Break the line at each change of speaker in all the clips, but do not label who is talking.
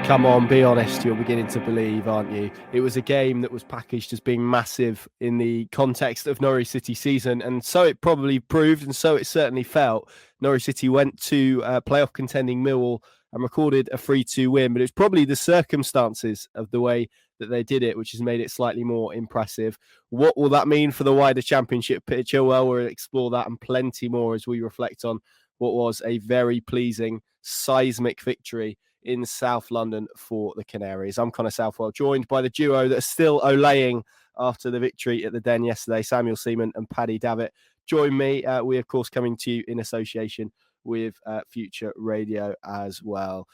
Come on, be honest, you're beginning to believe, aren't you? It was a game that was packaged as being massive in the context of Norwich City season, and so it probably proved, and so it certainly felt. Norwich City went to playoff contending Millwall and recorded a 3-2 win, but it was probably the circumstances of the way that they did it which has made it slightly more impressive. What will that mean for the wider championship picture? Well, we'll explore that and plenty more as we reflect on what was a very pleasing, seismic victory in South London for the Canaries. I'm Connor Southwell, joined by the duo that are still olaying after the victory at the Den yesterday, Samuel Seaman and Paddy, Davitt. Join me. We, of course, coming to you in association with Future Radio as well.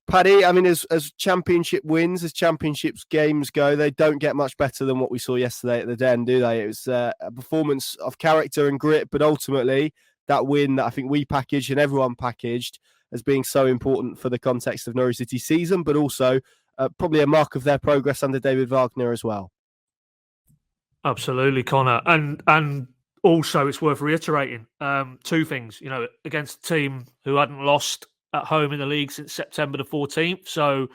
Paddy, I mean, as championship wins, as championships games go, they don't get much better than what we saw yesterday at the Den, do they? It was a performance of character and grit, but ultimately that win that I think we packaged and everyone packaged as being so important for the context of Norwich City season, but also probably a mark of their progress under David Wagner as well.
Absolutely, Connor. And also it's worth reiterating two things, against a team who hadn't lost at home in the league since September the 14th. So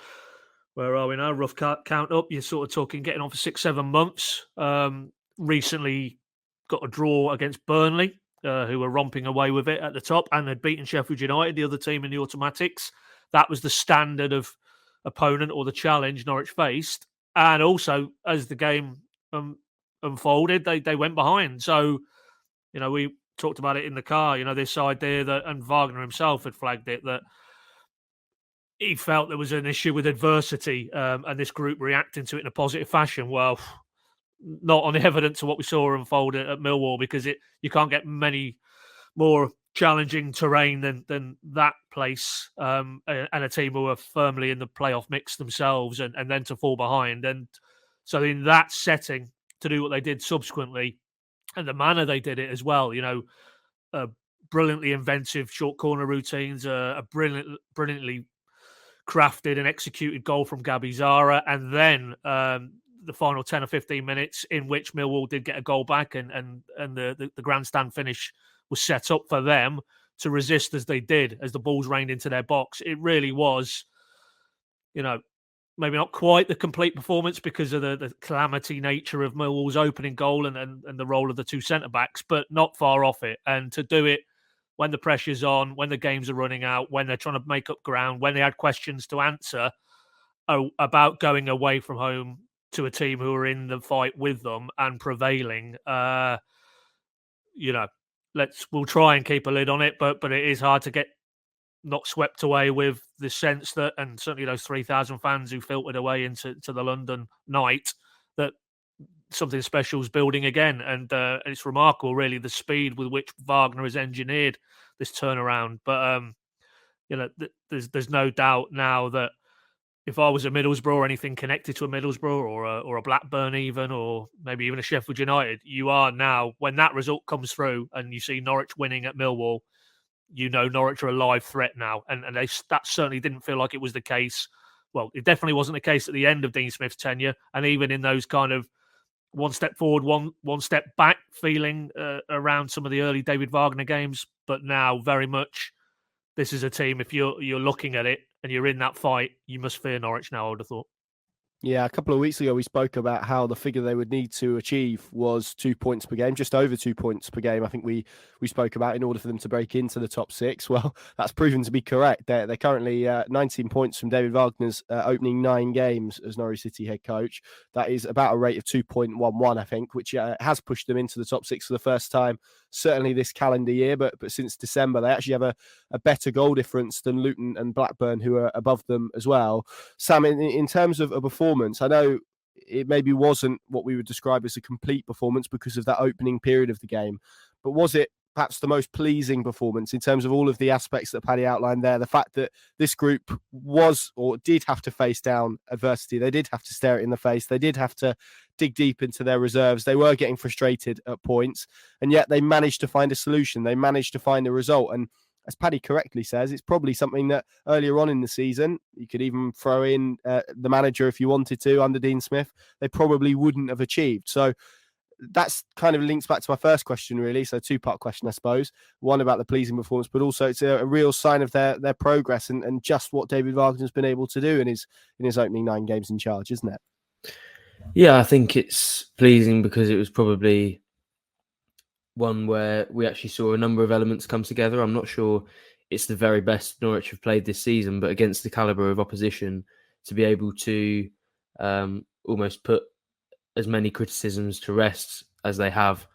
where are we now? Rough count up. You're sort of talking getting on for 6-7 months. Recently got a draw against Burnley, who were romping away with it at the top, and had beaten Sheffield United, the other team in the automatics. That was the standard of opponent or the challenge Norwich faced. And also, as the game unfolded, they went behind. So, we talked about it in the car, this idea that, and Wagner himself had flagged it, that he felt there was an issue with adversity and this group reacting to it in a positive fashion. Well, not on the evidence of what we saw unfold at Millwall, because you can't get many more challenging terrain than that place, and a team who are firmly in the playoff mix themselves, and then to fall behind. And so in that setting, to do what they did subsequently, and the manner they did it as well, brilliantly inventive short corner routines, a brilliantly crafted and executed goal from Gabby Zara, and then the final 10 or 15 minutes in which Millwall did get a goal back, and the grandstand finish was set up for them to resist as they did, as the balls rained into their box. It really was, maybe not quite the complete performance because of the calamity nature of Millwall's opening goal and the role of the two centre-backs, but not far off it. And to do it when the pressure's on, when the games are running out, when they're trying to make up ground, when they had questions to answer about going away from home to a team who are in the fight with them and prevailing, we'll try and keep a lid on it, but it is hard to get not swept away with the sense that, and certainly those 3,000 fans who filtered away into the London night, that something special is building again. And it's remarkable, really, the speed with which Wagner has engineered this turnaround. But there's no doubt now that if I was a Middlesbrough or anything connected to a Middlesbrough or a Blackburn even, or maybe even a Sheffield United, you are now, when that result comes through and you see Norwich winning at Millwall, Norwich are a live threat now. And that certainly didn't feel like it was the case. Well, it definitely wasn't the case at the end of Dean Smith's tenure. And even in those kind of one step forward, one step back feeling around some of the early David Wagner games. But now very much, this is a team, if you're looking at it and you're in that fight, you must fear Norwich now, I would have thought.
Yeah, a couple of weeks ago, we spoke about how the figure they would need to achieve was 2 points per game, just over 2 points per game. I think we spoke about in order for them to break into the top six. Well, that's proven to be correct. They're currently 19 points from David Wagner's opening 9 games as Norwich City head coach. That is about a rate of 2.11, I think, which has pushed them into the top six for the first time, certainly this calendar year. But since December, they actually have a better goal difference than Luton and Blackburn, who are above them as well. Sam, in terms of a performance, I know it maybe wasn't what we would describe as a complete performance because of that opening period of the game, but was it perhaps the most pleasing performance in terms of all of the aspects that Paddy outlined there? The fact that this group was or did have to face down adversity. They did have to stare it in the face. They did have to dig deep into their reserves. They were getting frustrated at points, and yet they managed to find a solution. They managed to find a result. And as Paddy correctly says, it's probably something that earlier on in the season, you could even throw in the manager if you wanted to under Dean Smith, they probably wouldn't have achieved. So that's kind of links back to my first question, really. So two-part question, I suppose. One about the pleasing performance, but also it's a real sign of their progress and just what David Wagner's been able to do in his opening 9 games in charge, isn't it?
Yeah, I think it's pleasing because it was probably one where we actually saw a number of elements come together. I'm not sure it's the very best Norwich have played this season, but against the calibre of opposition, to be able to almost put as many criticisms to rest as they have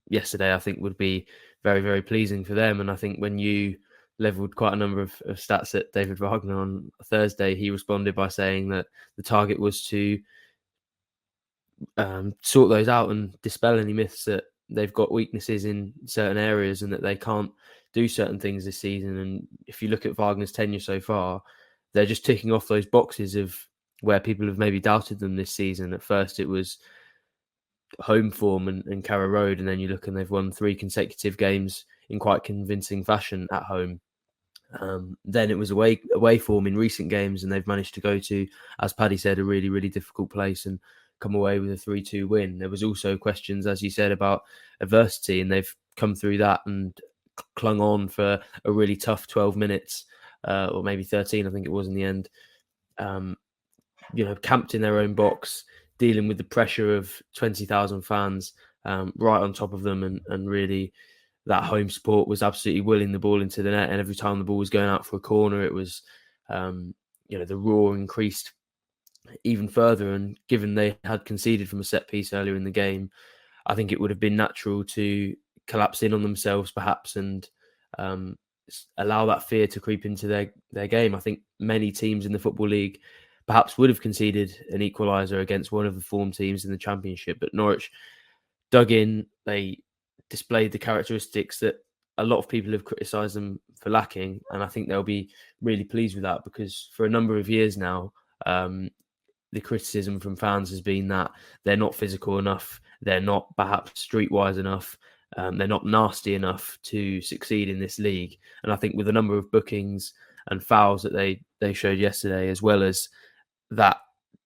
yesterday, I think would be very, very pleasing for them. And I think when you levelled quite a number of stats at David Wagner on Thursday, he responded by saying that the target was to sort those out and dispel any myths that they've got weaknesses in certain areas and that they can't do certain things this season. And if you look at Wagner's tenure so far, they're just ticking off those boxes of where people have maybe doubted them this season. At first, it was home form and Carrow Road, and then you look and they've won 3 consecutive games in quite convincing fashion at home. Then it was away form in recent games, and they've managed to go to, as Paddy said, a really, really difficult place and come away with a 3-2 win. There was also questions, as you said, about adversity, and they've come through that and clung on for a really tough 12 minutes, or maybe 13, I think it was in the end. Camped in their own box, dealing with the pressure of 20,000 fans right on top of them, and really that home support was absolutely willing the ball into the net. And every time the ball was going out for a corner, it was, the roar increased even further. And given they had conceded from a set piece earlier in the game, I think it would have been natural to collapse in on themselves perhaps and allow that fear to creep into their game. I think many teams in the Football League perhaps would have conceded an equaliser against one of the form teams in the Championship, but Norwich dug in. They displayed the characteristics that a lot of people have criticised them for lacking, and I think they'll be really pleased with that, because for a number of years now, the criticism from fans has been that they're not physical enough, they're not perhaps streetwise enough, they're not nasty enough to succeed in this league. And I think with a number of bookings and fouls that they showed yesterday, as well as that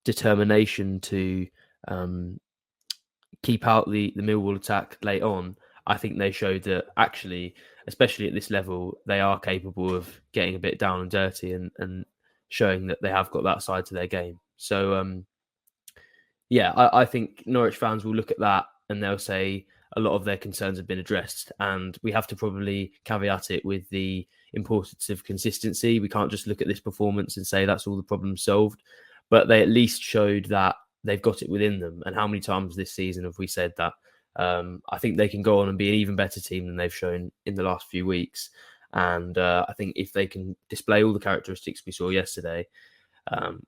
determination to keep out the Millwall attack late on, I think they showed that actually, especially at this level, they are capable of getting a bit down and dirty and showing that they have got that side to their game. So, I think Norwich fans will look at that and they'll say a lot of their concerns have been addressed. And we have to probably caveat it with the importance of consistency. We can't just look at this performance and say that's all the problems solved. But they at least showed that they've got it within them. And how many times this season have we said that? I think they can go on and be an even better team than they've shown in the last few weeks. And I think if they can display all the characteristics we saw yesterday,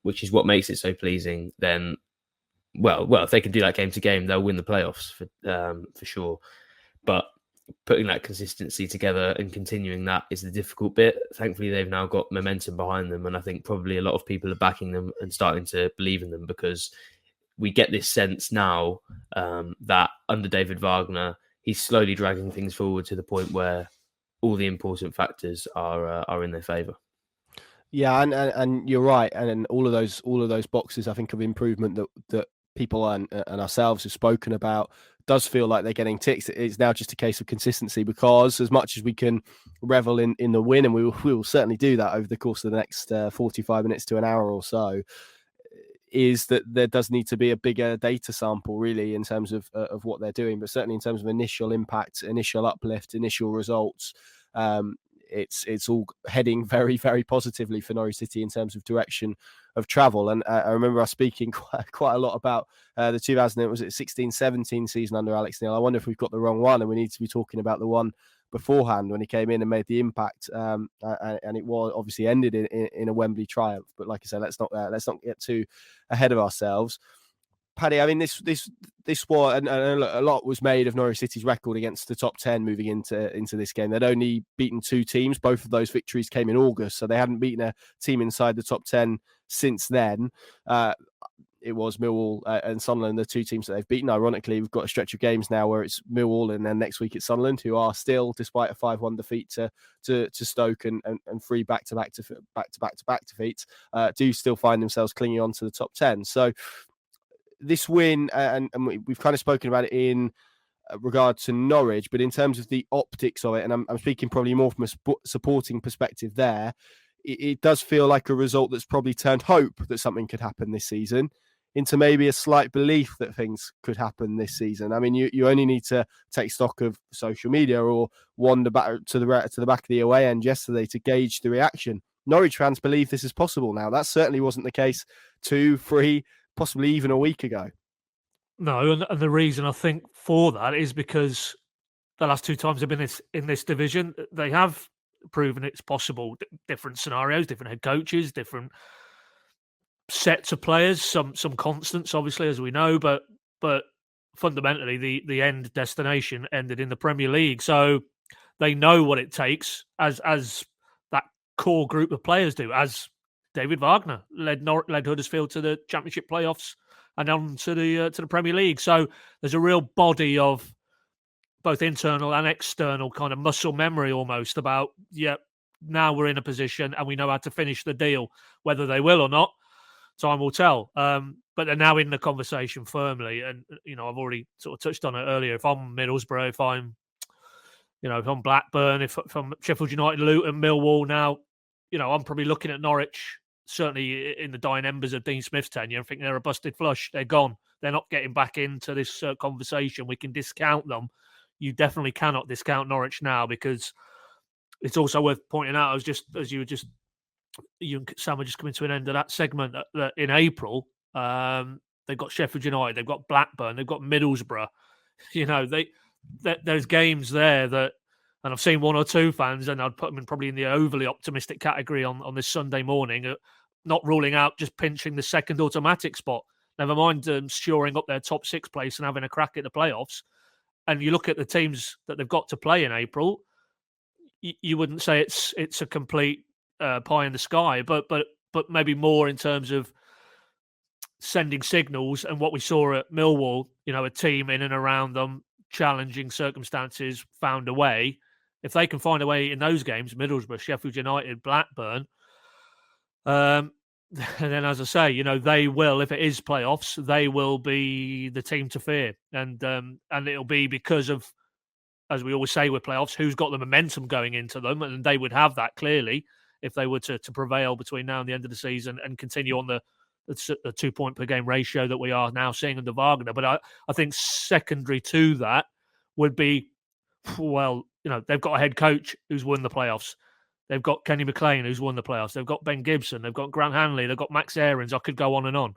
which is what makes it so pleasing, then, well, if they can do that game to game, they'll win the playoffs for sure. But putting that consistency together and continuing that is the difficult bit. Thankfully, they've now got momentum behind them, and I think probably a lot of people are backing them and starting to believe in them, because we get this sense now that under David Wagner, he's slowly dragging things forward to the point where all the important factors are in their favour.
Yeah, and you're right, and all of those boxes, I think, of improvement that people and ourselves have spoken about does feel like they're getting ticks. It's now just a case of consistency, because as much as we can revel in the win, and we will certainly do that over the course of the next 45 minutes to an hour or so, is that there does need to be a bigger data sample, really, in terms of what they're doing, but certainly in terms of initial impact, initial uplift, initial results. It's all heading very, very positively for Norwich City in terms of direction of travel. And I remember us speaking quite a lot about the 16-17 season under Alex Neil. I wonder if we've got the wrong one, and we need to be talking about the one beforehand when he came in and made the impact. And it was obviously ended in a Wembley triumph. But like I said, let's not get too ahead of ourselves. Paddy, I mean, this was, and a lot was made of Norwich City's record against the top 10 moving into this game. They'd only beaten 2 teams. Both of those victories came in August, so they hadn't beaten a team inside the top 10 since then. It was Millwall and Sunderland, the 2 teams that they've beaten. Ironically, we've got a stretch of games now where it's Millwall, and then next week it's Sunderland, who are still, despite a 5-1 defeat to Stoke and 3 back-to-back defeats, do still find themselves clinging on to the top 10. So this win, and we've kind of spoken about it in regard to Norwich, but in terms of the optics of it, and I'm speaking probably more from a supporting perspective there, it does feel like a result that's probably turned hope that something could happen this season into maybe a slight belief that things could happen this season. I mean, you only need to take stock of social media or wander back to the back of the away end yesterday to gauge the reaction. Norwich fans believe this is possible now. That certainly wasn't the case 2, 3, possibly even a week ago.
No, and the reason I think for that is because the last 2 times they've been in this division, they have proven it's possible. Different scenarios, different head coaches, different sets of players, some constants, obviously, as we know, but fundamentally the end destination ended in the Premier League. So they know what it takes as that core group of players do, as David Wagner led Huddersfield to the Championship playoffs and on to the Premier League. So there's a real body of both internal and external kind of muscle memory almost about, now we're in a position and we know how to finish the deal. Whether they will or not, time will tell. But they're now in the conversation firmly. And, I've already sort of touched on it earlier. If I'm Middlesbrough, if I'm Blackburn, if I'm Sheffield United, Luton, Millwall now, I'm probably looking at Norwich, certainly in the dying embers of Dean Smith's tenure, and think they're a busted flush. They're gone. They're not getting back into this conversation. We can discount them. You definitely cannot discount Norwich now, because it's also worth pointing out, you and Sam were just coming to an end of that segment, that in April, they've got Sheffield United, they've got Blackburn, they've got Middlesbrough. There's games there that, and I've seen 1 or 2 fans, and I'd put them probably in the overly optimistic category on this Sunday morning, not ruling out just pinching the second automatic spot. Never mind shoring up their top 6 place and having a crack at the playoffs. And you look at the teams that they've got to play in April, you wouldn't say it's a complete pie in the sky, but maybe more in terms of sending signals. And what we saw at Millwall, a team in and around them, challenging circumstances, found a way. If they can find a way in those games, Middlesbrough, Sheffield United, Blackburn, and then, as I say, they will, if it is playoffs, they will be the team to fear, and it'll be because of, as we always say with playoffs, who's got the momentum going into them, and they would have that clearly if they were to prevail between now and the end of the season and continue on the 2 point per game ratio that we are now seeing under Wagner. But I think secondary to that would be, they've got a head coach who's won the playoffs. They've got Kenny McLean, who's won the playoffs. They've got Ben Gibson. They've got Grant Hanley. They've got Max Aarons. I could go on and on.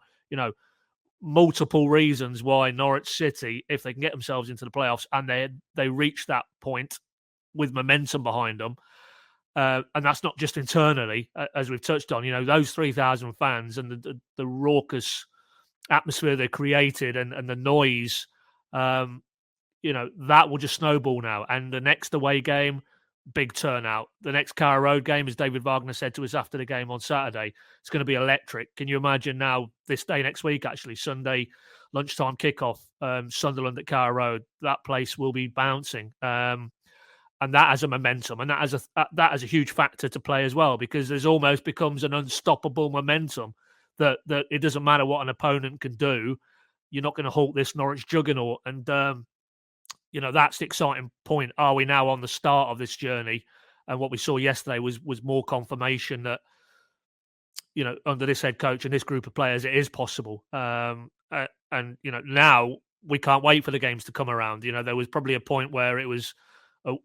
Multiple reasons why Norwich City, if they can get themselves into the playoffs and they reach that point with momentum behind them, and that's not just internally, as we've touched on, those 3,000 fans and the raucous atmosphere they created and the noise, that will just snowball now. And the next away game, big turnout. The next Carrow Road game, as David Wagner said to us after the game on Saturday, it's going to be electric. Can you imagine now, this day next week, actually, Sunday lunchtime kickoff, Sunderland at Carrow Road, that place will be bouncing. And that has a momentum, and that has a huge factor to play as well, because there's almost becomes an unstoppable momentum that it doesn't matter what an opponent can do. You're not going to halt this Norwich juggernaut. And, that's the exciting point. Are we now on the start of this journey? And what we saw yesterday was more confirmation that, under this head coach and this group of players, it is possible. And now we can't wait for the games to come around. There was probably a point where it was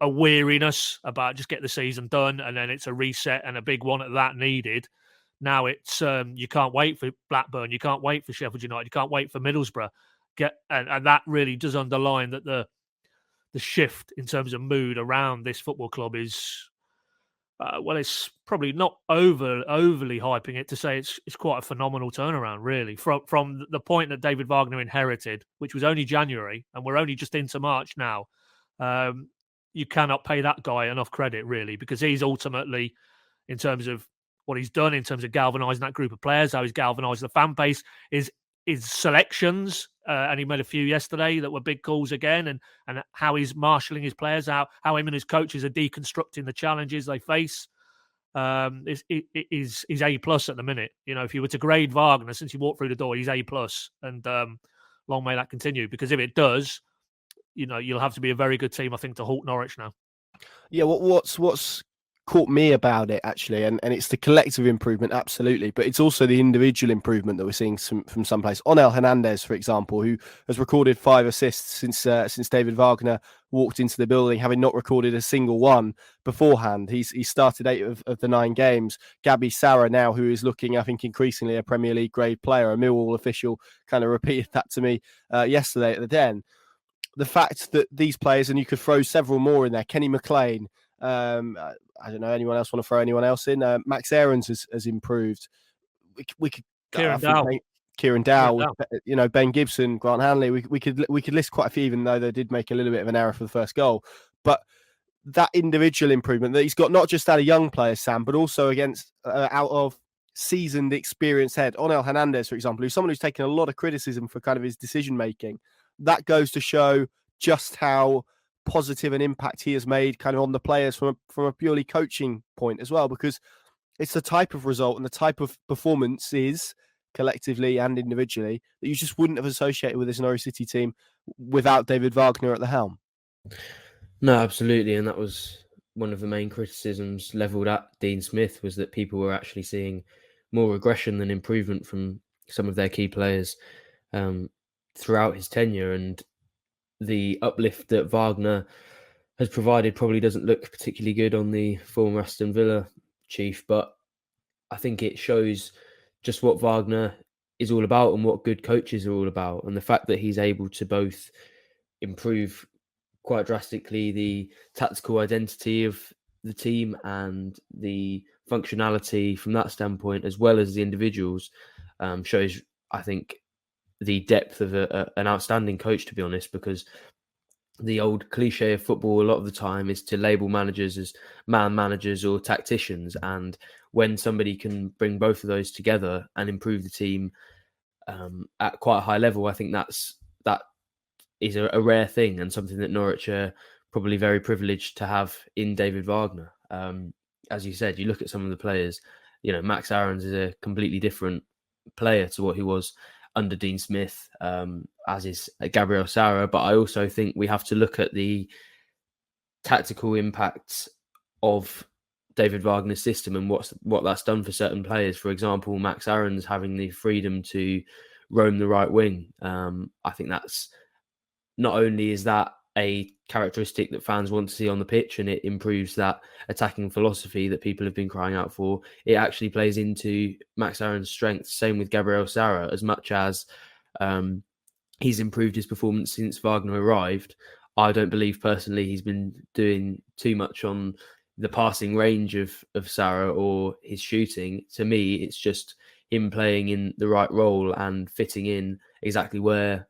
a weariness about just get the season done, and then it's a reset and a big one at that needed. Now it's you can't wait for Blackburn, you can't wait for Sheffield United, you can't wait for Middlesbrough. And that really does underline that the shift in terms of mood around this football club is, it's probably not overly hyping it to say it's quite a phenomenal turnaround, really, from the point that David Wagner inherited, which was only January, and we're only just into March now. You cannot pay that guy enough credit, really, because he's ultimately, in terms of what he's done, in terms of galvanising that group of players, how he's galvanised the fan base, is selections, and he made a few yesterday that were big calls again, and how he's marshalling his players, how him and his coaches are deconstructing the challenges they face. is A plus at the minute. You know, if you were to grade Wagner since he walked through the door, he's A plus, and long may that continue. Because if it does, you know, you'll have to be a very good team, I think, to halt Norwich now.
Yeah, what's caught me about it actually, and it's the collective improvement, absolutely, but it's also the individual improvement that we're seeing from some players. Onel Hernandez, for example, who has recorded 5 assists since David Wagner walked into the building, having not recorded a single one beforehand. He started 8 of the 9 games. Gabi Sarra now, who is looking, I think, increasingly a Premier League grade player. A Millwall official kind of repeated that to me yesterday at the Den. The fact that these players, and you could throw several more in there, Kenny McLean, I don't know, anyone else want to throw anyone else in? Max Aarons has improved. We could Kieran Dow, you know, Ben Gibson, Grant Hanley. We could list quite a few, even though they did make a little bit of an error for the first goal. But that individual improvement that he's got, not just out of young players, Sam, but also against out of seasoned, experienced head. Onel Hernandez, for example, who's someone who's taken a lot of criticism for kind of his decision making. That goes to show just how positive an impact he has made kind of on the players from a purely coaching point as well, because it's the type of result and the type of performances collectively and individually that you just wouldn't have associated with this Norwich City team without David Wagner at the helm.
No, absolutely. And that was one of the main criticisms levelled at Dean Smith, was that people were actually seeing more aggression than improvement from some of their key players throughout his tenure. And the uplift that Wagner has provided probably doesn't look particularly good on the former Aston Villa chief, but I think it shows just what Wagner is all about and what good coaches are all about. And the fact that he's able to both improve quite drastically the tactical identity of the team and the functionality from that standpoint, as well as the individuals, shows, I think, the depth of an outstanding coach, to be honest, because the old cliche of football a lot of the time is to label managers as man managers or tacticians. And when somebody can bring both of those together and improve the team at quite a high level, I think that is a rare thing, and something that Norwich are probably very privileged to have in David Wagner. As you said, you look at some of the players, you know, Max Aarons is a completely different player to what he was under Dean Smith, as is Gabriel Sarra. But I also think we have to look at the tactical impacts of David Wagner's system and what that's done for certain players. For example, Max Aarons having the freedom to roam the right wing. I think that's not only is that a characteristic that fans want to see on the pitch, and it improves that attacking philosophy that people have been crying out for, it actually plays into Max Aarons' strengths. Same with Gabriel Sarra. As much as he's improved his performance since Wagner arrived, I don't believe personally he's been doing too much on the passing range of Sarra or his shooting. To me, it's just him playing in the right role and fitting in exactly where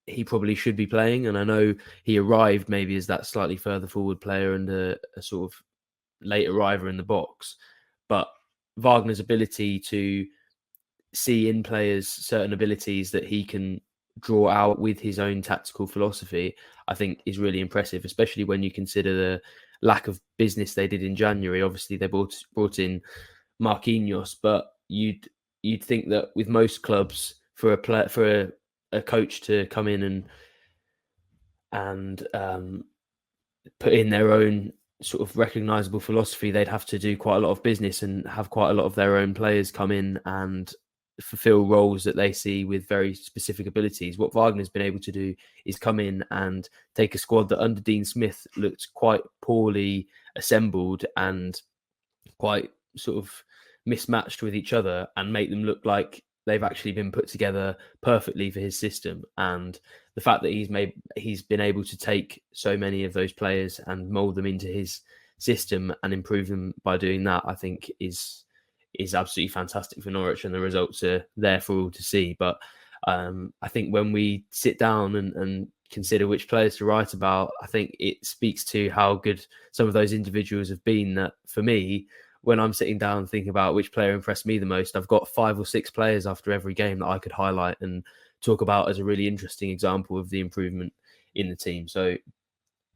he probably should be playing. And I know he arrived maybe as that slightly further forward player and a sort of late arriver in the box. But Wagner's ability to see in players certain abilities that he can draw out with his own tactical philosophy, I think is really impressive, especially when you consider the lack of business they did in January. Obviously, they brought in Marquinhos, but you'd think that with most clubs, for a coach to come in and put in their own sort of recognisable philosophy, they'd have to do quite a lot of business and have quite a lot of their own players come in and fulfil roles that they see with very specific abilities. What Wagner's been able to do is come in and take a squad that under Dean Smith looked quite poorly assembled and quite sort of mismatched with each other, and make them look like they've actually been put together perfectly for his system. And the fact that he's been able to take so many of those players and mould them into his system and improve them by doing that, I think is absolutely fantastic for Norwich, and the results are there for all to see. But I think when we sit down and consider which players to write about, I think it speaks to how good some of those individuals have been. That for me, when I'm sitting down thinking about which player impressed me the most, I've got 5 or 6 players after every game that I could highlight and talk about as a really interesting example of the improvement in the team. So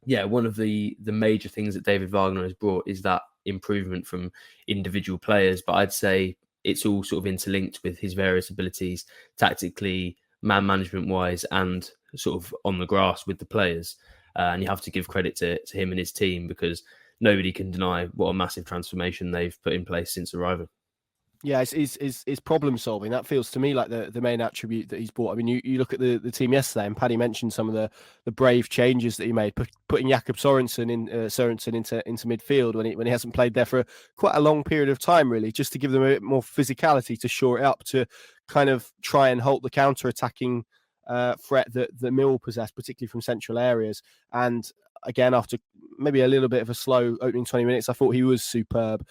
Yeah, one of the major things that David Wagner has brought is that improvement from individual players. But I'd say it's all sort of interlinked with his various abilities tactically, man management wise, and sort of on the grass with the players. And you have to give credit to him and his team, because nobody can deny what a massive transformation they've put in place since arriving.
Yeah, it's problem solving. That feels to me like the main attribute that he's brought. I mean, you look at the team yesterday, and Paddy mentioned some of the brave changes that he made, putting Jakob Sorensen into midfield when he hasn't played there for quite a long period of time, really, just to give them a bit more physicality, to shore it up, to kind of try and halt the counter-attacking threat that Millwall possess, particularly from central areas. And again, after maybe a little bit of a slow opening 20 minutes, I thought he was superb.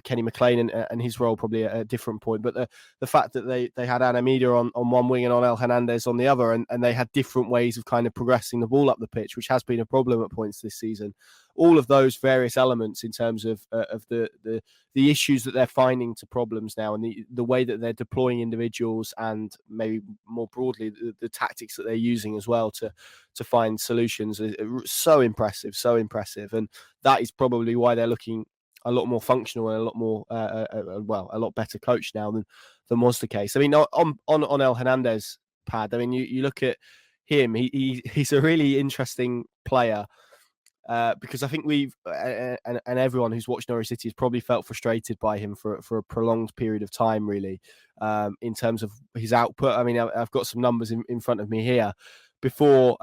Kenny McLean and his role probably at a different point, but the fact that they had Anamida on one wing and on El Hernandez on the other, and they had different ways of kind of progressing the ball up the pitch, which has been a problem at points this season. All of those various elements in terms of the issues that they're finding to problems now, and the way that they're deploying individuals, and maybe more broadly the tactics that they're using as well to find solutions, is so impressive, and that is probably why they're looking a lot more functional and a lot more, a lot better coached now than was the case. I mean, on El Hernandez, Pad, I mean, you look at him, he's a really interesting player, because I think we've, and everyone who's watched Norwich City has probably felt frustrated by him for a prolonged period of time, really, in terms of his output. I mean, I've got some numbers in front of me here. Before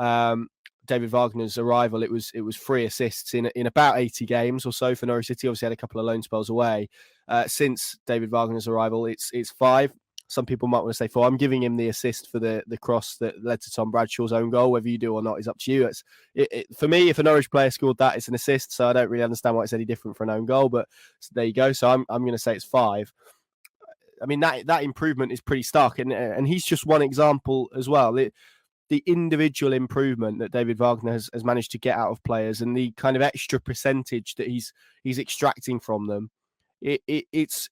David Wagner's arrival, it was 3 assists in about 80 games or so for Norwich City. Obviously had a couple of loan spells away. Since David Wagner's arrival, it's 5. Some people might want to say 4. I'm giving him the assist for the cross that led to Tom Bradshaw's own goal. Whether you do or not is up to you. For me, if a Norwich player scored that, it's an assist. So I don't really understand why it's any different for an own goal. But there you go. So I'm going to say it's 5. I mean, that improvement is pretty stark, and he's just one example as well. The individual improvement that David Wagner has managed to get out of players, and the kind of extra percentage that he's extracting from them, it's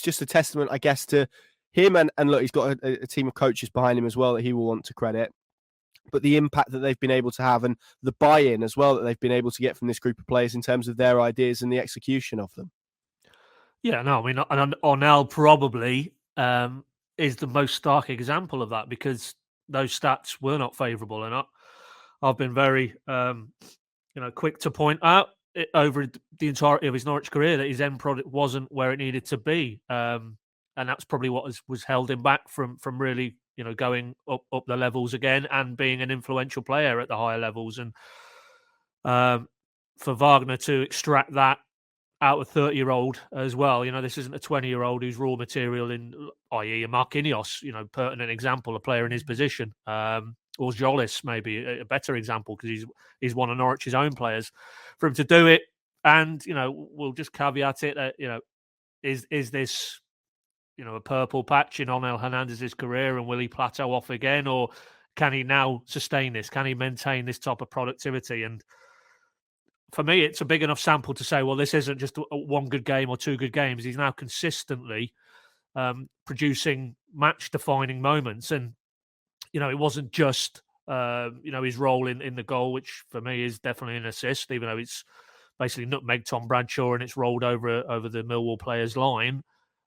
just a testament, I guess, to him. And look, he's got a team of coaches behind him as well that he will want to credit. But the impact that they've been able to have, and the buy-in as well that they've been able to get from this group of players in terms of their ideas and the execution of them. Yeah,
no, I mean, Onel probably is the most stark example of that, because those stats were not favourable, and I've been very, quick to point out over the entirety of his Norwich career that his end product wasn't where it needed to be, and that's probably what was held him back from really, going up the levels again and being an influential player at the higher levels. And for Wagner to extract that out of 30-year-old as well, this isn't a 20-year-old who's raw material, i.e. a Marquinhos, pertinent example, a player in his position, or Jolis, maybe a better example, because he's one of Norwich's own players. For him to do it, and we'll just caveat it that is this a purple patch in Onel Hernandez's career, and will he plateau off again, or can he now sustain this? Can he maintain this type of productivity? And for me, it's a big enough sample to say, well, this isn't just one good game or 2 good games. He's now consistently producing match-defining moments. And, it wasn't just, his role in the goal, which for me is definitely an assist, even though it's basically nutmegged Tom Bradshaw and it's rolled over the Millwall player's line.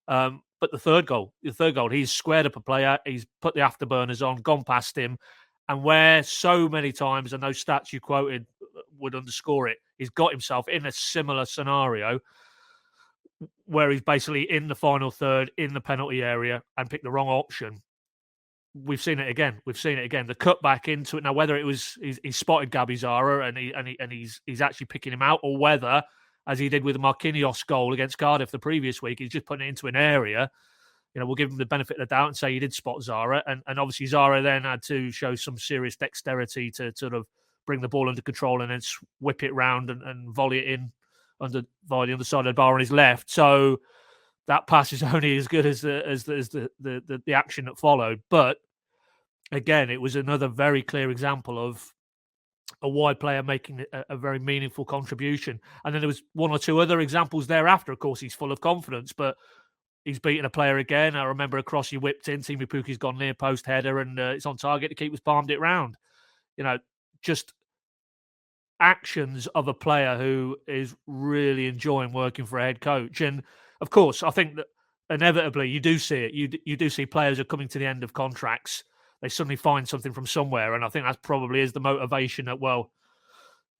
But the third goal, he's squared up a player, he's put the afterburners on, gone past him. And where so many times, and those stats you quoted would underscore it, he's got himself in a similar scenario where he's basically in the final third, in the penalty area, and picked the wrong option. We've seen it again. The cut back into it. Now, whether it was he spotted Gabby Zara and he's actually picking him out, or whether, as he did with the Marquinhos goal against Cardiff the previous week, he's just putting it into an area. We'll give him the benefit of the doubt and say he did spot Zara. And obviously Zara then had to show some serious dexterity to sort of bring the ball under control and then whip it round and volley it in via the underside of the bar on his left. So that pass is only as good as the action that followed. But again, it was another very clear example of a wide player making a very meaningful contribution. And then there was 1 or 2 other examples thereafter. Of course, he's full of confidence, but he's beaten a player again. I remember a cross he whipped in. Timu Puki's gone near post header, and it's on target. The keeper's palmed it round. Just actions of a player who is really enjoying working for a head coach. And of course, I think that inevitably you do see it. You do see players are coming to the end of contracts. They suddenly find something from somewhere, and I think that probably is the motivation that, well,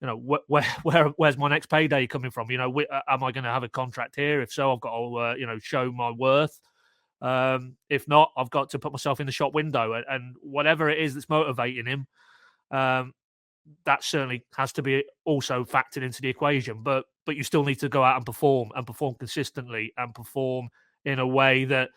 you know, where's my next payday coming from? You know, am I going to have a contract here? If so, I've got to you know, show my worth. If not, I've got to put myself in the shop window, and whatever it is that's motivating him, that certainly has to be also factored into the equation. But you still need to go out and perform consistently and perform in a way that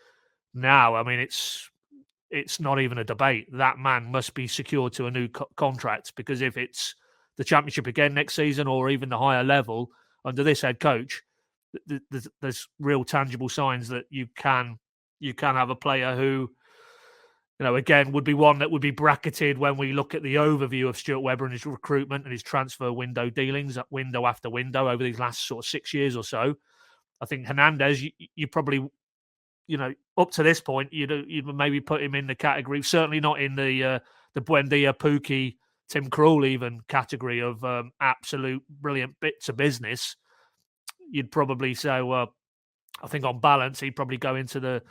now, I mean, it's not even a debate. That man must be secured to a new contract, because if it's the Championship again next season or even the higher level under this head coach, there's real tangible signs that you can have a player who, you know, again, would be one that would be bracketed when we look at the overview of Stuart Webber and his recruitment and his transfer window dealings, window after window over these last sort of 6 years or so. I think Hernandez, you probably, you know, up to this point, you'd maybe put him in the category, certainly not in the Buendia, Pookie, Tim Krul even category of absolute brilliant bits of business. You'd probably say, well, I think on balance, he'd probably go into the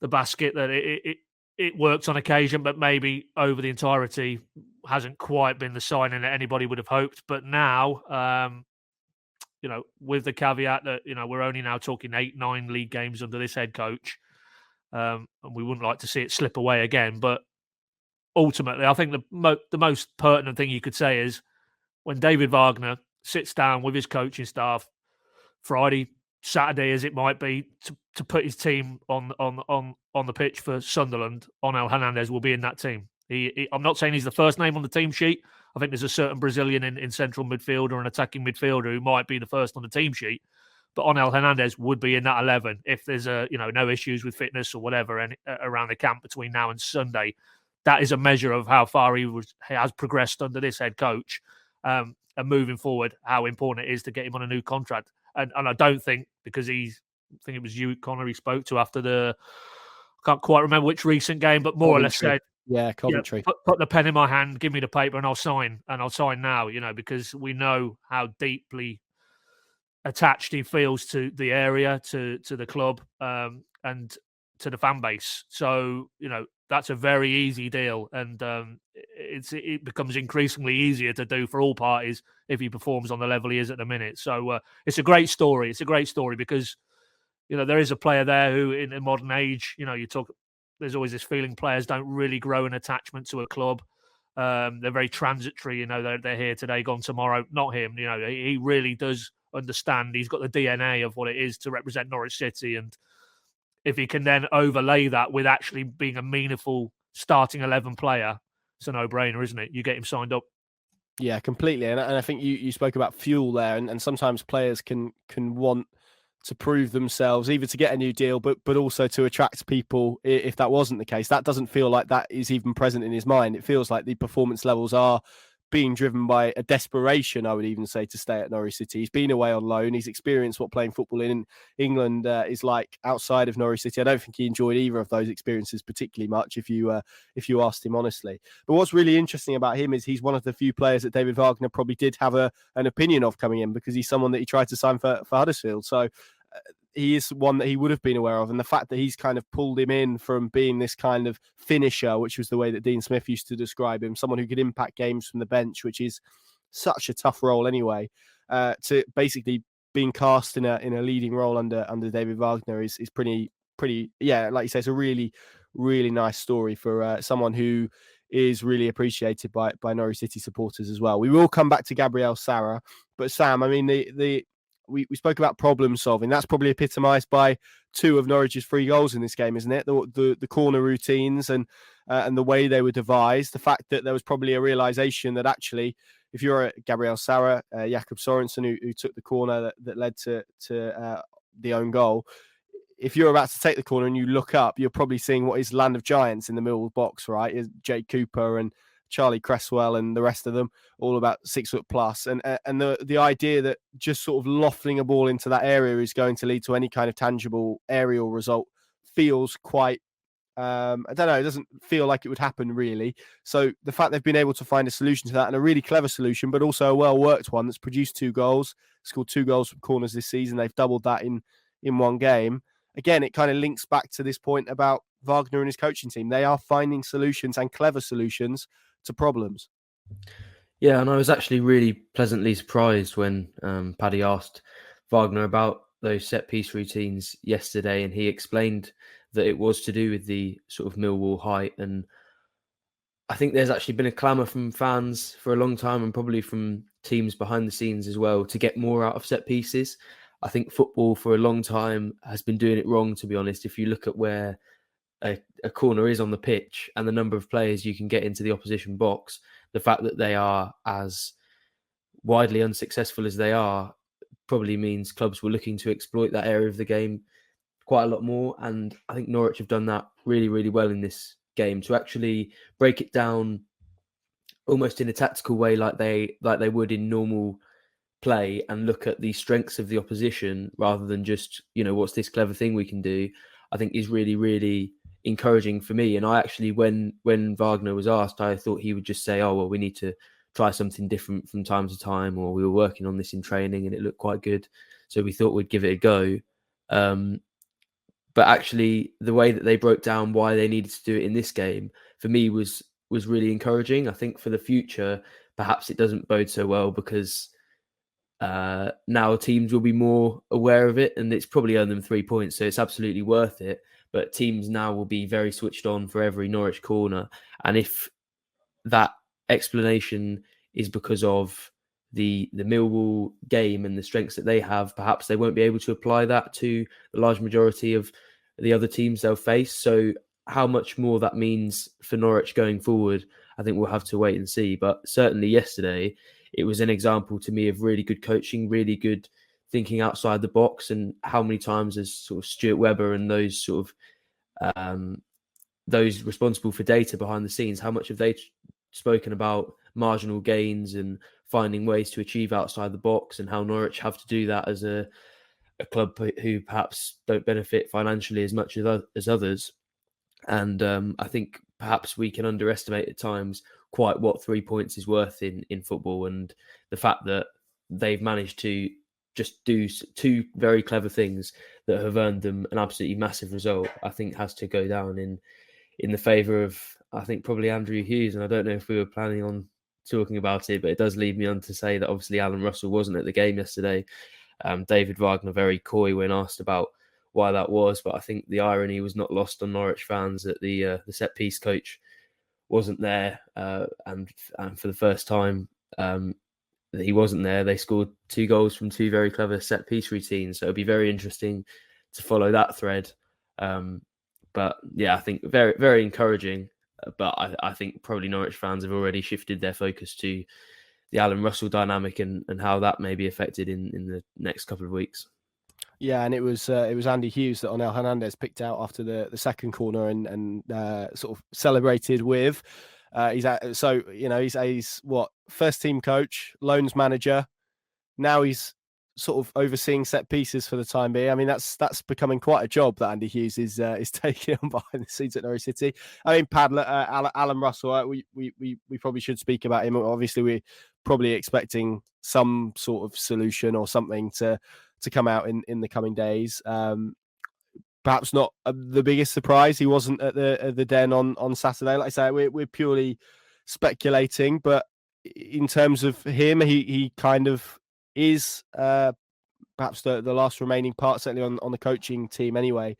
basket that it works on occasion, but maybe over the entirety hasn't quite been the signing that anybody would have hoped. But now, you know, with the caveat that, you know, we're only now talking 8-9 league games under this head coach, and we wouldn't like to see it slip away again. But ultimately, I think the most pertinent thing you could say is when David Wagner sits down with his coaching staff Friday, Saturday, as it might be, to put his team on the pitch for Sunderland, Onel Hernandez will be in that team. I'm not saying he's the first name on the team sheet. I think there's a certain Brazilian in central midfield or an attacking midfielder who might be the first on the team sheet, but Onel Hernandez would be in that 11 if there's no issues with fitness or whatever and around the camp between now and Sunday. That is a measure of how far he has progressed under this head coach, and moving forward, how important it is to get him on a new contract. And I don't think, because I think it was you, Connor, he spoke to after I can't quite remember which recent game, but more or less said,
yeah, Coventry.
Put the pen in my hand, give me the paper, and I'll sign now. You know, because we know how deeply attached he feels to the area, to the club, and to the fan base. So, you know, that's a very easy deal, and it becomes increasingly easier to do for all parties if he performs on the level he is at the minute. So it's a great story. It's a great story because, you know, there is a player there who, in a modern age, you know, there's always this feeling players don't really grow an attachment to a club. They're very transitory. You know, they're here today, gone tomorrow. Not him. You know, he really does understand. He's got the DNA of what it is to represent Norwich City, and if he can then overlay that with actually being a meaningful starting 11 player, it's a no-brainer, isn't it? You get him signed up.
Yeah, completely. And I think you spoke about fuel there, and sometimes players can want to prove themselves, either to get a new deal, but also to attract people if that wasn't the case. That doesn't feel like that is even present in his mind. It feels like the performance levels are being driven by a desperation, I would even say, to stay at Norwich City. He's been away on loan. He's experienced what playing football in England is like outside of Norwich City. I don't think he enjoyed either of those experiences particularly much, if you asked him honestly. But what's really interesting about him is he's one of the few players that David Wagner probably did have an opinion of coming in, because he's someone that he tried to sign for Huddersfield. So he is one that he would have been aware of. And the fact that he's kind of pulled him in from being this kind of finisher, which was the way that Dean Smith used to describe him, someone who could impact games from the bench, which is such a tough role anyway, to basically being cast in a leading role under David Wagner is pretty, yeah, like you say, it's a really, really nice story for someone who is really appreciated by Norwich City supporters as well. We will come back to Gabriel Sara, but Sam, I mean, we spoke about problem solving. That's probably epitomised by 2 of Norwich's 3 goals in this game, isn't it? The corner routines and the way they were devised. The fact that there was probably a realisation that actually, if you're a Gabriel Sara, Jakob Sorensen, who took the corner that led to the own goal, if you're about to take the corner and you look up, you're probably seeing what is Land of Giants in the Millwall box, right? Is Jake Cooper and Charlie Cresswell and the rest of them, all about 6 foot plus. And the idea that just sort of lofting a ball into that area is going to lead to any kind of tangible aerial result feels quite I don't know. It doesn't feel like it would happen really. So the fact they've been able to find a solution to that, and a really clever solution, but also a well-worked one that's produced 2 goals, scored 2 goals from corners this season. They've doubled that in one game. Again, it kind of links back to this point about Wagner and his coaching team. They are finding solutions, and clever solutions, to problems.
Yeah, and I was actually really pleasantly surprised when Paddy asked Wagner about those set-piece routines yesterday, and he explained that it was to do with the sort of Millwall height. And I think there's actually been a clamour from fans for a long time, and probably from teams behind the scenes as well, to get more out of set pieces. I think football for a long time has been doing it wrong, to be honest. If you look at where a corner is on the pitch and the number of players you can get into the opposition box, the fact that they are as widely unsuccessful as they are probably means clubs were looking to exploit that area of the game quite a lot more. And I think Norwich have done that really, really well in this game, to actually break it down almost in a tactical way, like they would in normal play, and look at the strengths of the opposition rather than just, what's this clever thing we can do, I think is really, really encouraging for me. And I actually, when Wagner was asked, I thought he would just say, oh, well, we need to try something different from time to time, or we were working on this in training and it looked quite good, so we thought we'd give it a go. But actually, the way that they broke down why they needed to do it in this game, for me, was really encouraging. I think for the future, perhaps it doesn't bode so well, because now teams will be more aware of it, and it's probably earned them 3 points, so it's absolutely worth it. But teams now will be very switched on for every Norwich corner. And if that explanation is because of the Millwall game and the strengths that they have, perhaps they won't be able to apply that to the large majority of the other teams they'll face. So how much more that means for Norwich going forward, I think we'll have to wait and see. But certainly yesterday, it was an example to me of really good coaching, really good thinking outside the box. And how many times has sort of Stuart Webber and those sort of those responsible for data behind the scenes, how much have they spoken about marginal gains and finding ways to achieve outside the box, and how Norwich have to do that as a club who perhaps don't benefit financially as much as others. And I think perhaps we can underestimate at times quite what 3 points is worth in football, and the fact that they've managed to just do 2 very clever things that have earned them an absolutely massive result, I think has to go down in the favour of, I think, probably Andrew Hughes. And I don't know if we were planning on talking about it, but it does lead me on to say that obviously Alan Russell wasn't at the game yesterday. David Wagner very coy when asked about why that was, but I think the irony was not lost on Norwich fans that the set piece coach wasn't there, and for the first time that he wasn't there, they scored 2 goals from 2 very clever set piece routines. So it'll be very interesting to follow that thread. But yeah, I think very, very encouraging. But I think probably Norwich fans have already shifted their focus to the Alan Russell dynamic and how that may be affected in the next couple of weeks.
Yeah, and it was Andy Hughes that Onel Hernandez picked out after the second corner and sort of celebrated with. He's first team coach, loans manager. Now he's sort of overseeing set pieces for the time being. I mean, that's becoming quite a job that Andy Hughes is taking on behind the scenes at Norwich City. I mean, Alan Russell, we probably should speak about him. Obviously, we're probably expecting some sort of solution or something to come out in the coming days. Perhaps not the biggest surprise. He wasn't at the Den on Saturday. Like I say, we're purely speculating, but in terms of him, he kind of is perhaps the last remaining part, certainly on the coaching team anyway,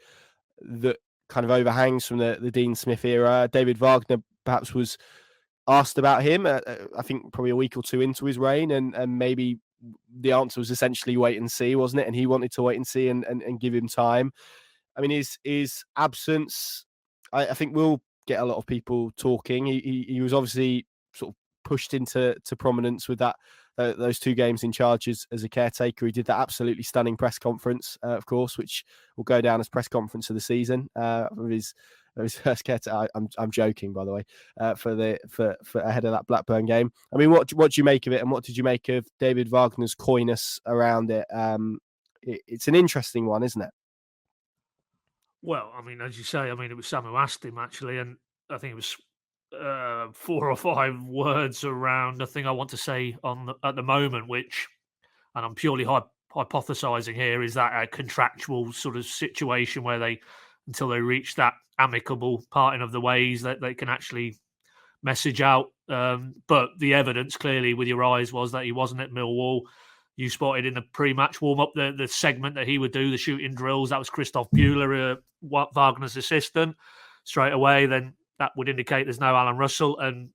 that kind of overhangs from the Dean Smith era. David Wagner perhaps was asked about him, I think probably a week or 2 into his reign, and maybe the answer was essentially wait and see, wasn't it? And he wanted to wait and see and give him time. I mean, his absence, I think, will get a lot of people talking. He was obviously sort of pushed into prominence with those 2 games in charge as a caretaker. He did that absolutely stunning press conference, of course, which will go down as press conference of the season of his first caretaker. I'm joking, by the way, for ahead of that Blackburn game. I mean, what do you make of it, and what did you make of David Wagner's coyness around it? It's an interesting one, isn't it?
Well, I mean, as you say, I mean, it was Sam who asked him actually, and I think it was 4 or 5 words around the thing I want to say at the moment, which, and I'm purely hypothesizing here, is that a contractual sort of situation where until they reach that amicable parting of the ways, that they can actually message out. But the evidence clearly with your eyes was that he wasn't at Millwall. You spotted in the pre-match warm-up the segment that he would do, the shooting drills. That was Christoph Buehler, Wagner's assistant. Straight away, then that would indicate there's no Alan Russell. And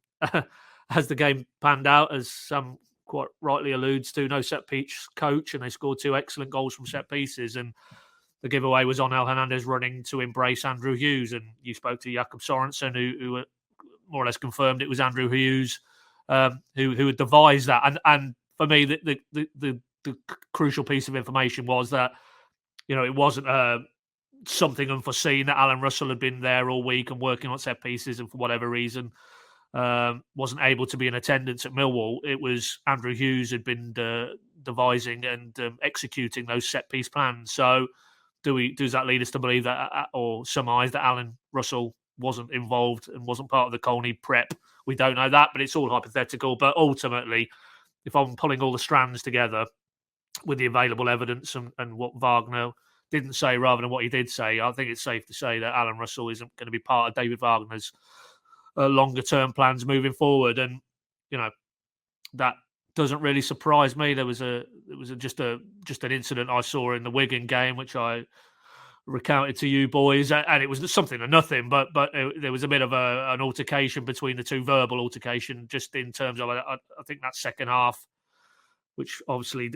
as the game panned out, as some quite rightly alludes to, no set-piece coach, and they scored 2 excellent goals from set pieces. And the giveaway was on El Hernandez running to embrace Andrew Hughes. And you spoke to Jakob Sorensen, who more or less confirmed it was Andrew Hughes who had devised that. And for me, the crucial piece of information was that, it wasn't something unforeseen, that Alan Russell had been there all week and working on set pieces, and for whatever reason wasn't able to be in attendance at Millwall. It was Andrew Hughes had been devising and executing those set piece plans. So does that lead us to believe that, or surmise that Alan Russell wasn't involved and wasn't part of the Colney prep? We don't know that, but it's all hypothetical. But ultimately, if I'm pulling all the strands together with the available evidence and what Wagner didn't say rather than what he did say, I think it's safe to say that Alan Russell isn't going to be part of David Wagner's longer-term plans moving forward. And, that doesn't really surprise me. There was just an incident I saw in the Wigan game, which I recounted to you boys, and it was something or nothing, but there was a bit of an altercation between the two, verbal altercation, just in terms of, I think that second half, which obviously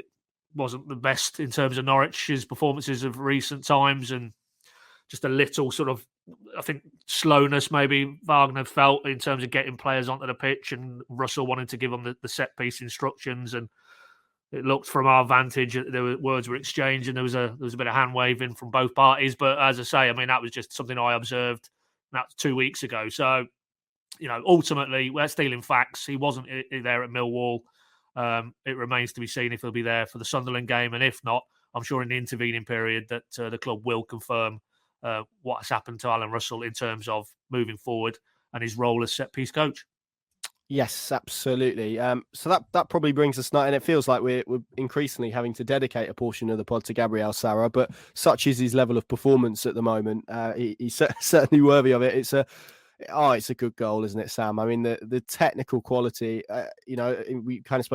wasn't the best in terms of Norwich's performances of recent times, and just a little sort of, I think, slowness maybe Wagner felt in terms of getting players onto the pitch, and Russell wanted to give them the set piece instructions. And it looked from our vantage, words were exchanged, and there was a bit of hand waving from both parties. But as I say, I mean, that was just something I observed. That's 2 weeks ago. So, ultimately, we're stealing facts. He wasn't there at Millwall. It remains to be seen if he'll be there for the Sunderland game, and if not, I'm sure in the intervening period that the club will confirm what has happened to Alan Russell in terms of moving forward and his role as set piece coach.
Yes, absolutely. So that probably brings us now, and it feels like we're increasingly having to dedicate a portion of the pod to Gabriel Sara, but such is his level of performance at the moment. He's certainly worthy of it. It's a good goal, isn't it, Sam? I mean, the technical quality. We kind of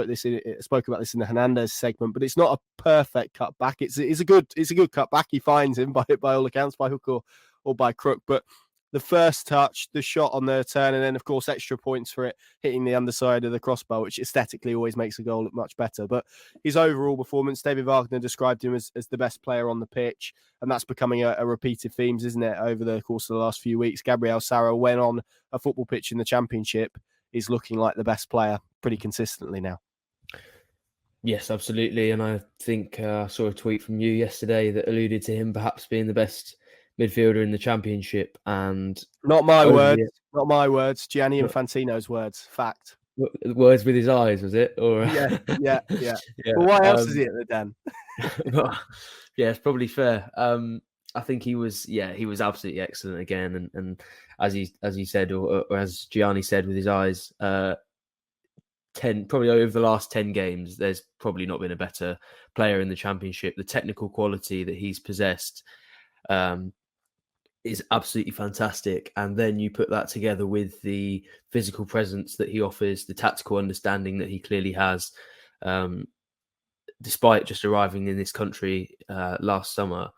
spoke about this in the Hernandez segment, but it's not a perfect cut back. It's a good cut back. He finds him by all accounts, by hook or by crook, but the first touch, the shot on the turn, and then, of course, extra points for it hitting the underside of the crossbar, which aesthetically always makes a goal look much better. But his overall performance, David Wagner described him as the best player on the pitch, and that's becoming a repeated theme, isn't it, over the course of the last few weeks. Gabriel Sara, when on a football pitch in the Championship, is looking like the best player pretty consistently now.
Yes, absolutely. And I think I saw a tweet from you yesterday that alluded to him perhaps being the best midfielder in the Championship. And
not my words, Gianni Infantino's words. Fact.
Words with his eyes, was it? Or
yeah. Well, why else is he at the Den?
Yeah, it's probably fair. I think he was absolutely excellent again. And as he said, or as Gianni said with his eyes, probably over the last 10 games, there's probably not been a better player in the Championship. The technical quality that he's possessed is absolutely fantastic. And then you put that together with the physical presence that he offers, the tactical understanding that he clearly has, despite just arriving in this country last summer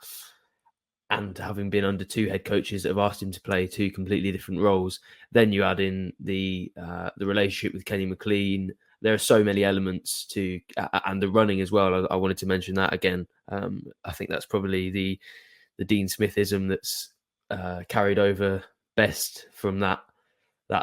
and having been under 2 head coaches that have asked him to play 2 completely different roles. Then you add in the relationship with Kenny McLean. There are so many elements to, and the running as well. I wanted to mention that again. I think that's probably the Dean Smithism that's carried over best from that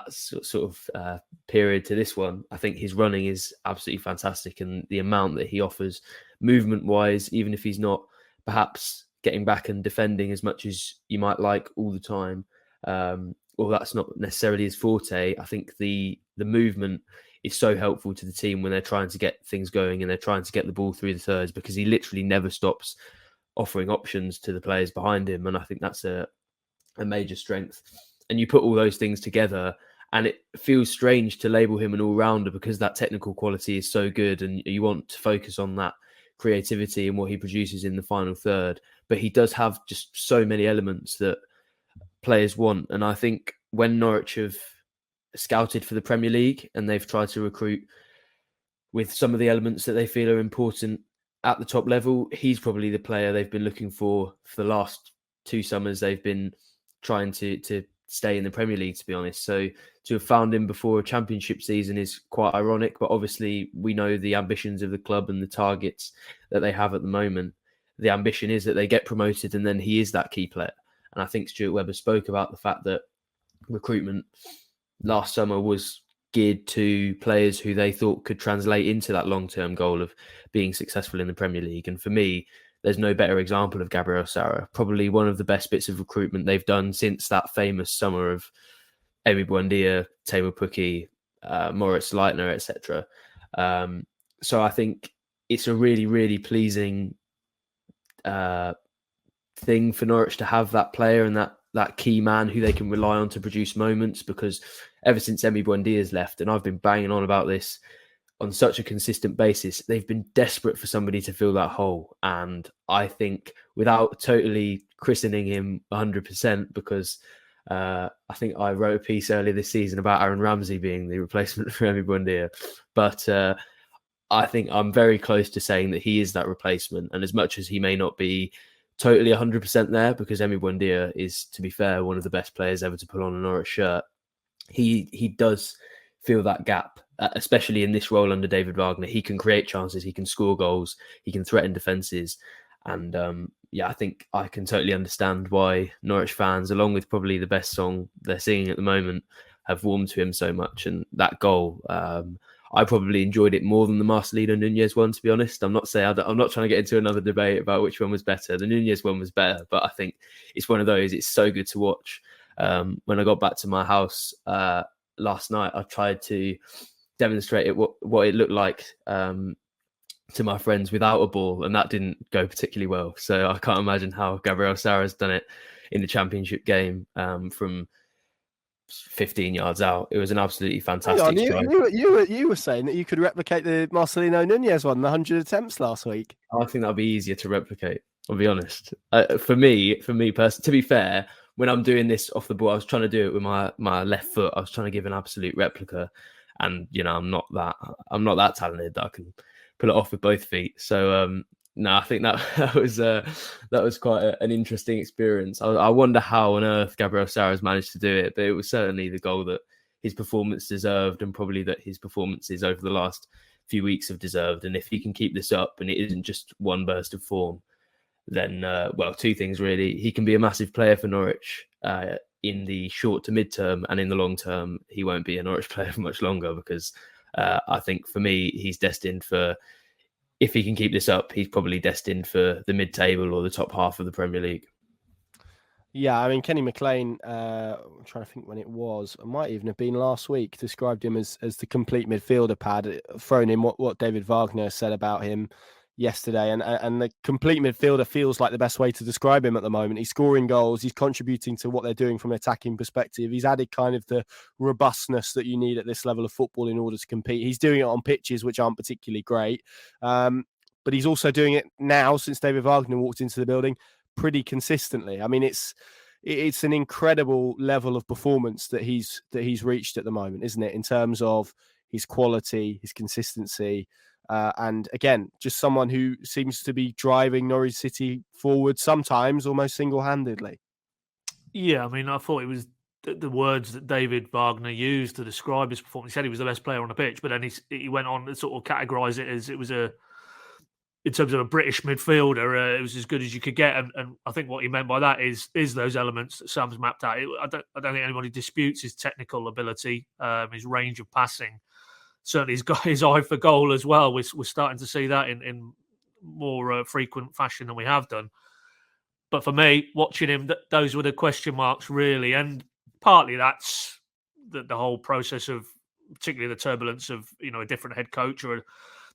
sort of period to this one. I think his running is absolutely fantastic, and the amount that he offers movement-wise, even if he's not perhaps getting back and defending as much as you might like all the time, or that's not necessarily his forte. I think the movement is so helpful to the team when they're trying to get things going and they're trying to get the ball through the thirds, because he literally never stops offering options to the players behind him. And I think that's a major strength. And you put all those things together, and it feels strange to label him an all-rounder because that technical quality is so good, and you want to focus on that creativity and what he produces in the final third. But he does have just so many elements that players want. And I think when Norwich have scouted for the Premier League and they've tried to recruit with some of the elements that they feel are important at the top level, he's probably the player they've been looking for the last 2 summers. They've been trying to stay in the Premier League, to be honest. So to have found him before a championship season is quite ironic, but obviously we know the ambitions of the club and the targets that they have at the moment. The ambition is that they get promoted, and then he is that key player. And I think Stuart Webber spoke about the fact that recruitment last summer was geared to players who they thought could translate into that long-term goal of being successful in the Premier League. And for me, there's no better example of Gabriel Sara. Probably one of the best bits of recruitment they've done since that famous summer of Emi Buendia, Taiwo Pukki, Moritz Leitner, etc. So I think it's a really, really pleasing thing for Norwich to have that player and that key man who they can rely on to produce moments, because ever since Emi Buendia's left, and I've been banging on about this on such a consistent basis, they've been desperate for somebody to fill that hole. And I think, without totally christening him 100%, because I think I wrote a piece earlier this season about Aaron Ramsey being the replacement for Emi Buendia, but I think I'm very close to saying that he is that replacement. And as much as he may not be totally 100% there, because Emi Buendia is, to be fair, one of the best players ever to put on a Norwich shirt, he does fill that gap, especially in this role under David Wagner. He can create chances, he can score goals, he can threaten defences. And I think I can totally understand why Norwich fans, along with probably the best song they're singing at the moment, have warmed to him so much. And that goal, I probably enjoyed it more than the Marcelino Nunez one, to be honest. I'm not trying to get into another debate about which one was better. The Nunez one was better, but I think it's one of those, it's so good to watch. When I got back to my house last night, I tried to demonstrate what it looked like to my friends without a ball, and that didn't go particularly well. So I can't imagine how Gabriel Sara's done it in the championship game from 15 yards out. It was an absolutely fantastic strike.
You were saying that you could replicate the Marcelino Nunez one, the 100 attempts last week.
I think that'll be easier to replicate, I'll be honest. For me personally, to be fair, when I'm doing this off the ball, I was trying to do it with my left foot. I was trying to give an absolute replica, and I'm not that talented that I can pull it off with both feet. So no, I think that was quite an interesting experience. I wonder how on earth Gabriel Sara's managed to do it, but it was certainly the goal that his performance deserved, and probably that his performances over the last few weeks have deserved. And if he can keep this up, and it isn't just one burst of form, then, two things really. He can be a massive player for Norwich in the short to mid-term, and in the long term, he won't be a Norwich player for much longer, because I think for me, he's destined for, if he can keep this up, he's probably destined for the mid-table or the top half of the Premier League.
Yeah, I mean, Kenny McLean, I'm trying to think when it was, it might even have been last week, described him as the complete midfielder, Pad, thrown in what David Wagner said about him yesterday, and the complete midfielder feels like the best way to describe him at the moment. He's scoring goals, he's contributing to what they're doing from an attacking perspective, he's added kind of the robustness that you need at this level of football in order to compete. He's doing it on pitches which aren't particularly great, but he's also doing it now, since David Wagner walked into the building, pretty consistently. I mean, it's an incredible level of performance that he's reached at the moment, isn't it, in terms of his quality, his consistency. And again, just someone who seems to be driving Norwich City forward, sometimes almost single-handedly.
Yeah, I mean, I thought it was the words that David Wagner used to describe his performance. He said he was the best player on the pitch, but then he went on to sort of categorise it as it was in terms of a British midfielder, it was as good as you could get. And I think what he meant by that is those elements that Sam's mapped out. I don't think anybody disputes his technical ability, his range of passing. Certainly, he's got his eye for goal as well. We're starting to see that in more frequent fashion than we have done. But for me, watching him, those were the question marks, really. And partly that's the whole process of, particularly the turbulence of, a different head coach, or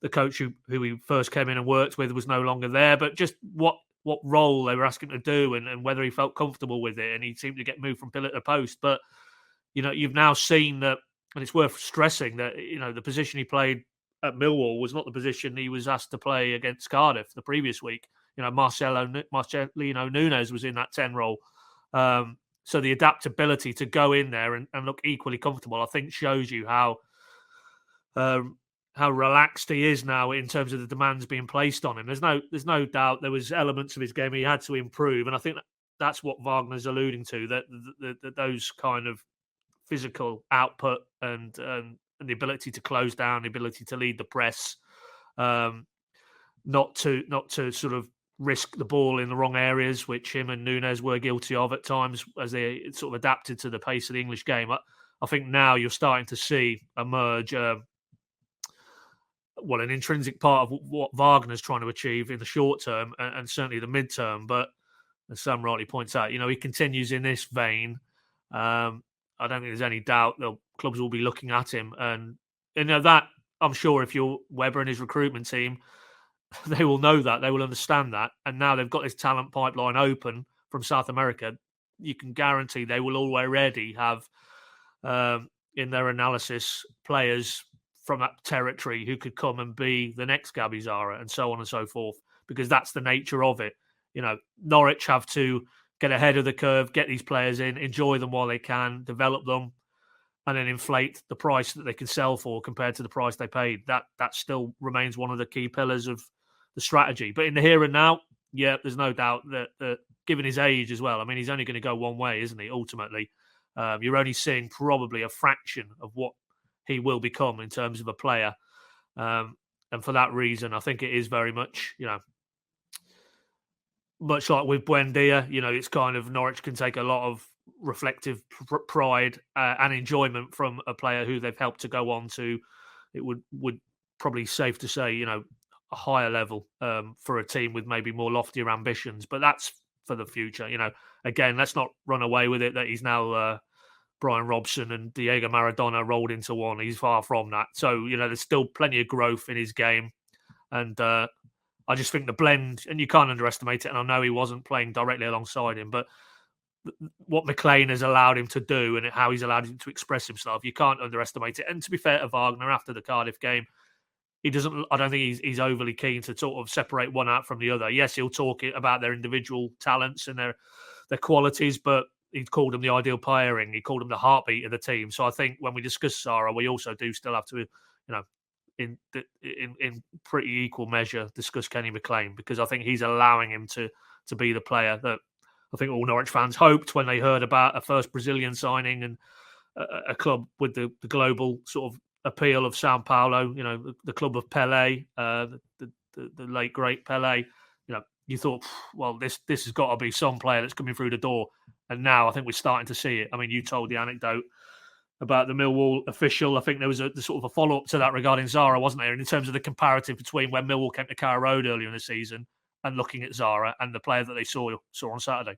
the coach who he first came in and worked with was no longer there. But just what what role they were asking him to do and whether he felt comfortable with it. And he seemed to get moved from pillar to post. But, you've now seen that, and it's worth stressing that, the position he played at Millwall was not the position he was asked to play against Cardiff the previous week. Marcelino Nunes was in that 10 role. So the adaptability to go in there and look equally comfortable, I think, shows you how relaxed he is now in terms of the demands being placed on him. There's no doubt there was elements of his game he had to improve, and I think that's what Wagner's alluding to, that those kind of physical output and the ability to close down, the ability to lead the press, not to sort of risk the ball in the wrong areas, which him and Nunes were guilty of at times as they sort of adapted to the pace of the English game. I think now you're starting to see emerge an intrinsic part of what Wagner's trying to achieve in the short term and certainly the mid-term. But as Sam rightly points out, he continues in this vein. I don't think there's any doubt the clubs will be looking at him. And that, I'm sure if you're Webber and his recruitment team, they will know that, they will understand that. And now they've got this talent pipeline open from South America. You can guarantee they will already have in their analysis players from that territory who could come and be the next Gabby Zara and so on and so forth, because that's the nature of it. Norwich have to get ahead of the curve, get these players in, enjoy them while they can, develop them, and then inflate the price that they can sell for compared to the price they paid. That still remains one of the key pillars of the strategy. But in the here and now, yeah, there's no doubt that given his age as well, I mean, he's only going to go one way, isn't he, ultimately? You're only seeing probably a fraction of what he will become in terms of a player. And for that reason, I think it is very much, much like with Buendia, it's kind of Norwich can take a lot of reflective pride and enjoyment from a player who they've helped to go on to, it would probably safe to say, a higher level for a team with maybe more loftier ambitions. But that's for the future. Again, let's not run away with it that he's now Brian Robson and Diego Maradona rolled into one. He's far from that. So, there's still plenty of growth in his game. And I just think the blend, and you can't underestimate it, and I know he wasn't playing directly alongside him, but what McLean has allowed him to do and how he's allowed him to express himself, you can't underestimate it. And to be fair to Wagner, after the Cardiff game, I don't think he's overly keen to sort of separate one out from the other. Yes, he'll talk about their individual talents and their qualities, but he called them the ideal pairing. He called them the heartbeat of the team. So I think when we discuss Zara, we also do still have to, in pretty equal measure, discuss Kenny McLean, because I think he's allowing him to be the player that I think all Norwich fans hoped when they heard about a first Brazilian signing and a club with the global sort of appeal of Sao Paulo, the club of Pelé, the late great Pelé. You thought, well, this has got to be some player that's coming through the door. And now I think we're starting to see it. I mean, you told the anecdote about the Millwall official. I think there was a sort of a follow-up to that regarding Zara, wasn't there? And in terms of the comparative between when Millwall came to Carrow Road earlier in the season and looking at Zara and the player that they saw on Saturday.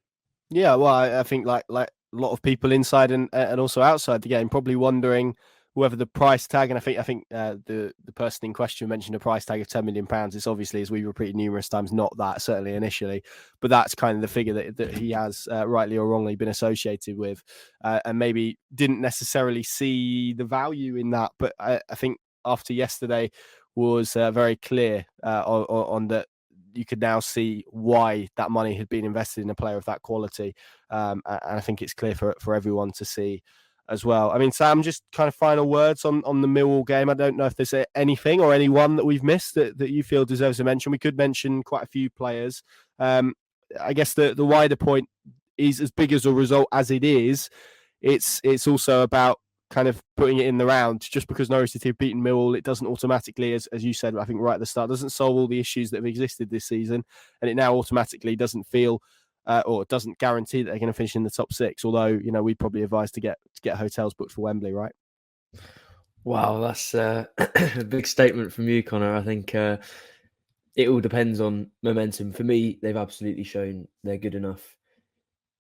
Yeah,
well, I think like a lot of people inside and also outside the game probably wondering whether the price tag, and I think the person in question mentioned a price tag of £10 million. It's obviously, as we repeated numerous times, not that, certainly initially, but that's kind of the figure that he has rightly or wrongly been associated with, and maybe didn't necessarily see the value in that. But I think after yesterday was very clear on that. You could now see why that money had been invested in a player of that quality, and I think it's clear for everyone to see as well. I mean, Sam, just kind of final words on the Millwall game. I don't know if there's anything or anyone that we've missed that you feel deserves a mention. We could mention quite a few players. I guess the wider point is, as big as a result as it is, it's also about kind of putting it in the round. Just because Norwich City have beaten Millwall, it doesn't automatically, as you said, I think right at the start, doesn't solve all the issues that have existed this season, and it now automatically doesn't feel or doesn't guarantee that they're going to finish in the top six. Although, we'd probably advise to get hotels booked for Wembley, right?
Wow, that's a big statement from you, Connor. I think it all depends on momentum. For me, they've absolutely shown they're good enough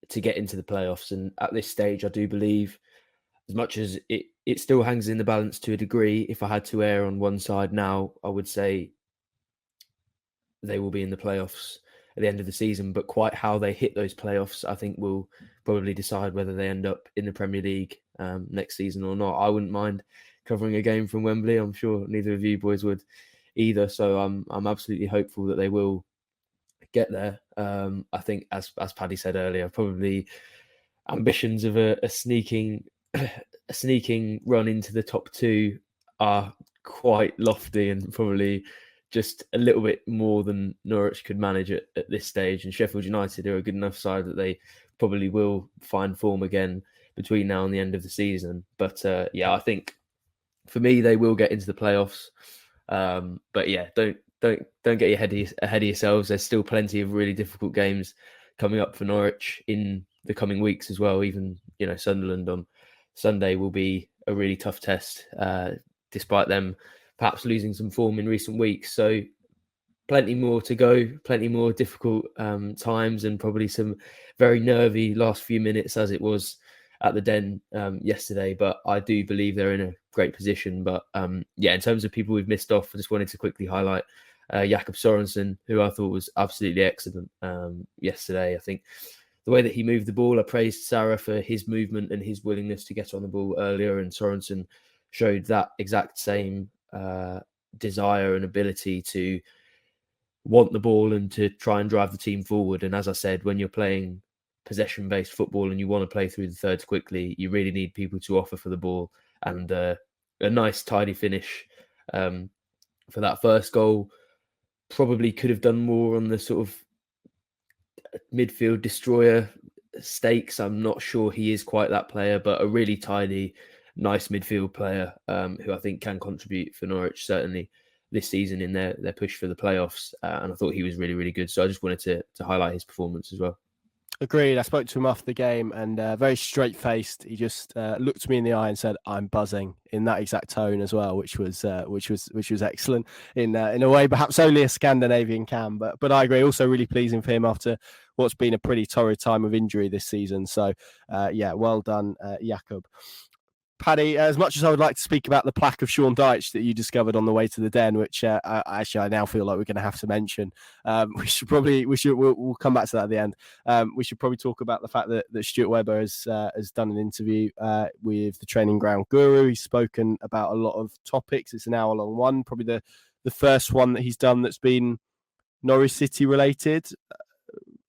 to get into the playoffs, and at this stage, I do believe, as much as it still hangs in the balance to a degree, if I had to err on one side now, I would say they will be in the playoffs. at the end of the season, but quite how they hit those playoffs, I think will probably decide whether they end up in the Premier League next season or not. I wouldn't mind covering a game from Wembley. I'm sure neither of you boys would either. So I'm absolutely hopeful that they will get there. I think, as Paddy said earlier, probably ambitions of a sneaking run into the top two are quite lofty and probably just a little bit more than Norwich could manage at this stage. And Sheffield United are a good enough side that they probably will find form again between now and the end of the season. But I think for me, they will get into the playoffs. But yeah, don't get ahead of yourselves. There's still plenty of really difficult games coming up for Norwich in the coming weeks as well. Even Sunderland on Sunday will be a really tough test, despite them perhaps losing some form in recent weeks. So plenty more to go, plenty more difficult times, and probably some very nervy last few minutes as it was at the Den yesterday. But I do believe they're in a great position. But in terms of people we've missed off, I just wanted to quickly highlight Jakob Sorensen, who I thought was absolutely excellent yesterday. I think the way that he moved the ball, I praised Sarah for his movement and his willingness to get on the ball earlier, and Sorensen showed that exact same desire and ability to want the ball and to try and drive the team forward. And as I said, when you're playing possession-based football and you want to play through the thirds quickly, you really need people to offer for the ball. And a nice tidy finish for that first goal. Probably could have done more on the sort of midfield destroyer stakes. I'm not sure he is quite that player, but a really tidy, nice midfield player who I think can contribute for Norwich, certainly this season in their push for the playoffs. And I thought he was really, really good. So I just wanted to highlight his performance as well.
Agreed. I spoke to him after the game, and very straight-faced. He just looked me in the eye and said, "I'm buzzing," in that exact tone as well, which was excellent in a way perhaps only a Scandinavian can. But I agree. Also, really pleasing for him after what's been a pretty torrid time of injury this season. So well done, Jakob. Paddy, as much as I would like to speak about the plaque of Sean Dyche that you discovered on the way to the Den, which I now feel like we're going to have to mention, we'll come back to that at the end. We should probably talk about the fact that Stuart Webber has done an interview with the Training Ground Guru. He's spoken about a lot of topics. It's an hour-long one, probably the first one that he's done that's been Norwich City related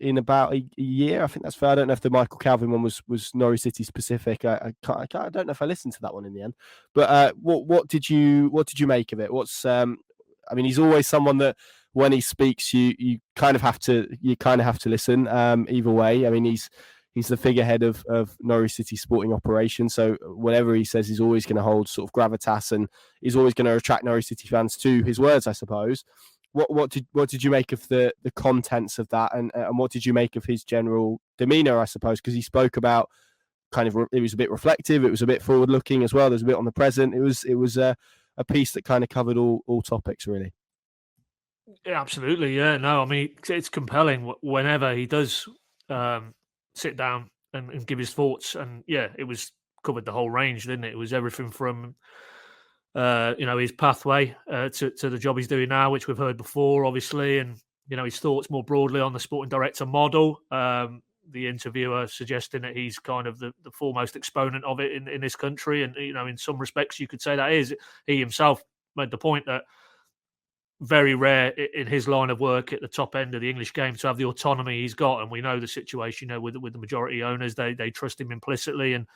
in about a year. I think that's fair. I don't know if the Michael Calvin one was Norwich City specific. I don't know if I listened to that one in the end. But what did you make of it? He's always someone that when he speaks, you kind of have to listen. Either way, I mean, he's the figurehead of Norwich City sporting operations. So whatever he says, he's always going to hold sort of gravitas, and he's always going to attract Norwich City fans to his words, I suppose. What did you make of the contents of that, and what did you make of his general demeanour, I suppose, because he spoke about it was a bit reflective, it was a bit forward looking as well. There's a bit on the present. It was a piece that kind of covered all topics really.
Yeah, absolutely. Yeah, no, I mean it's compelling whenever he does sit down and give his thoughts, and it was covered the whole range, didn't it? It was everything from his pathway to the job he's doing now, which we've heard before, obviously, and his thoughts more broadly on the sporting director model. The interviewer suggesting that he's kind of the foremost exponent of it in this country, and in some respects you could say that is. He himself made the point that very rare in his line of work at the top end of the English game to have the autonomy he's got, and we know the situation with the majority owners. They trust him implicitly, and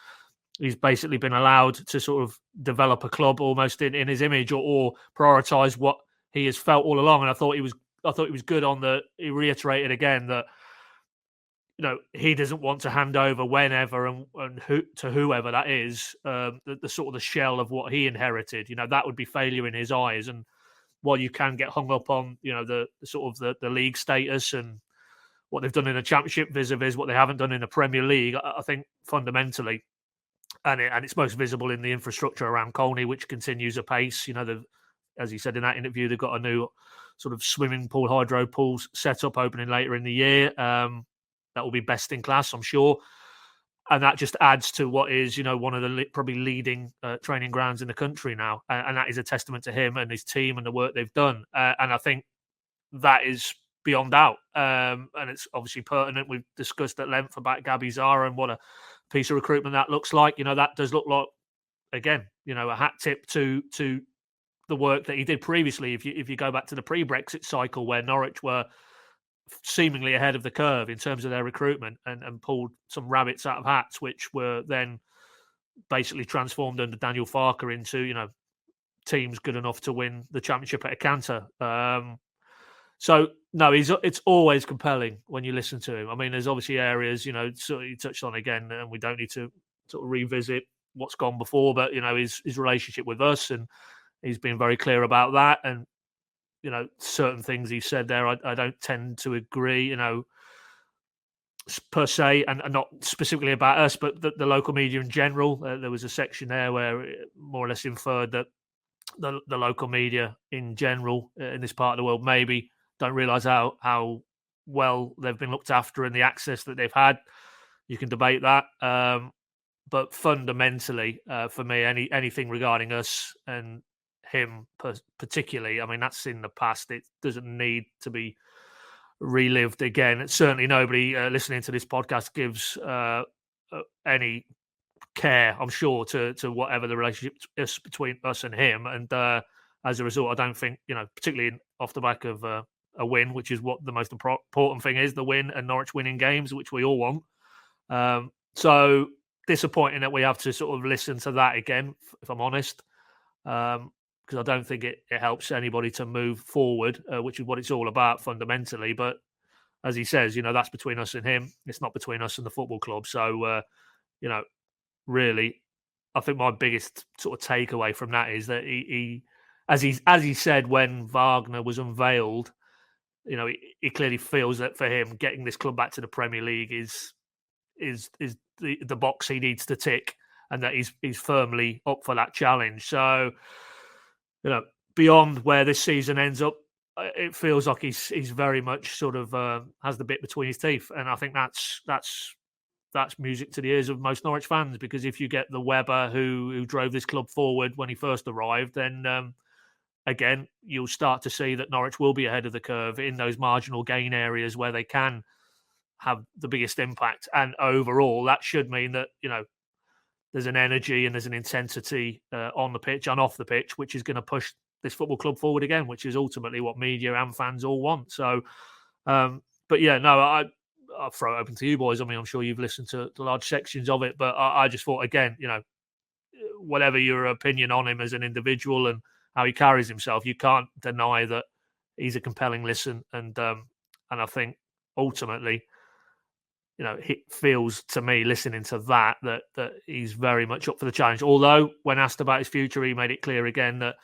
he's basically been allowed to sort of develop a club almost in his image or prioritise what he has felt all along. And I thought he was good on he reiterated again that he doesn't want to hand over whenever and to whoever that is the sort of the shell of what he inherited. That would be failure in his eyes. And while you can get hung up on the sort of the league status and what they've done in the Championship vis-a-vis what they haven't done in the Premier League, I think fundamentally. And it's most visible in the infrastructure around Colney, which continues apace. As he said in that interview, they've got a new sort of swimming pool, hydro pools set up opening later in the year. That will be best in class, I'm sure. And that just adds to what is, one of the probably leading training grounds in the country now. And that is a testament to him and his team and the work they've done. And I think that is beyond doubt. And it's obviously pertinent. We've discussed at length about Gabby Zara and what a piece of recruitment that looks like. That does look like, again, a hat tip to the work that he did previously. If you go back to the pre-Brexit cycle where Norwich were seemingly ahead of the curve in terms of their recruitment and pulled some rabbits out of hats, which were then basically transformed under Daniel Farker into, teams good enough to win the championship at a canter. So no, it's always compelling when you listen to him. I mean, there's obviously areas, sort of you touched on again, and we don't need to sort of revisit what's gone before, but his relationship with us, and he's been very clear about that. And certain things he said there, I don't tend to agree, per se, and not specifically about us, but the local media in general. There was a section there where it more or less inferred that the local media in general in this part of the world maybe don't realise how well they've been looked after and the access that they've had. You can debate that. But fundamentally, for me, anything regarding us and him particularly, I mean, that's in the past. It doesn't need to be relived again. Certainly nobody listening to this podcast gives any care, I'm sure, to whatever the relationship is between us and him. And as a result, I don't think, particularly off the back of a win, which is what the most important thing is, the win, and Norwich winning games, which we all want. So disappointing that we have to sort of listen to that again, if I'm honest, because I don't think it helps anybody to move forward, which is what it's all about fundamentally. But as he says, that's between us and him. It's not between us and the football club. So, really, I think my biggest sort of takeaway from that is that he as he said when Wagner was unveiled, he clearly feels that for him getting this club back to the Premier League is the box he needs to tick, and that he's firmly up for that challenge. So, beyond where this season ends up, it feels like he's very much sort of has the bit between his teeth, and I think that's music to the ears of most Norwich fans, because if you get the Webber who drove this club forward when he first arrived, then again, you'll start to see that Norwich will be ahead of the curve in those marginal gain areas where they can have the biggest impact. And overall, that should mean that, there's an energy and there's an intensity on the pitch and off the pitch, which is going to push this football club forward again, which is ultimately what media and fans all want. So, but yeah, no, I'll throw it open to you boys. I mean, I'm sure you've listened to large sections of it, but I just thought, again, whatever your opinion on him as an individual and how he carries himself, you can't deny that he's a compelling listen. And I think ultimately, it feels to me, listening to that he's very much up for the challenge. Although when asked about his future, he made it clear again that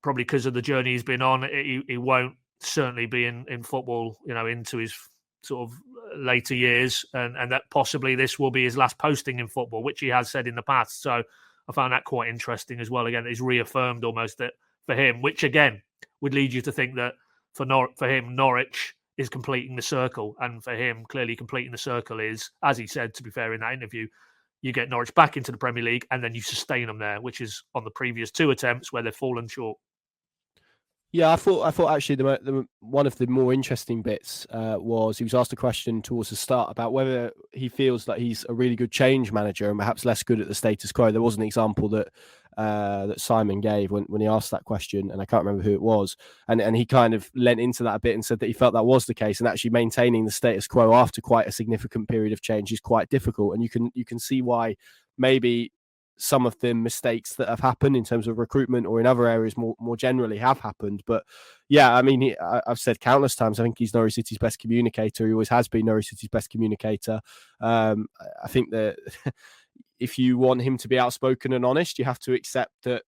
probably because of the journey he's been on, he won't certainly be in football, into his sort of later years, and that possibly this will be his last posting in football, which he has said in the past. So I found that quite interesting as well. Again, he's reaffirmed almost that for him, which again would lead you to think that for him, Norwich is completing the circle, and for him, clearly completing the circle is, as he said, to be fair in that interview, you get Norwich back into the Premier League and then you sustain them there, which is on the previous two attempts where they've fallen short.
Yeah, I thought actually the one of the more interesting bits was he was asked a question towards the start about whether he feels that he's a really good change manager and perhaps less good at the status quo. There was an example that Seaman gave when he asked that question, and I can't remember who it was, and he kind of lent into that a bit and said that he felt that was the case, and actually maintaining the status quo after quite a significant period of change is quite difficult, and you can see why maybe some of the mistakes that have happened in terms of recruitment or in other areas more generally have happened. But yeah, I mean, I've said countless times, I think he's Norwich City's best communicator. He always has been Norwich City's best communicator. I think that if you want him to be outspoken and honest, you have to accept that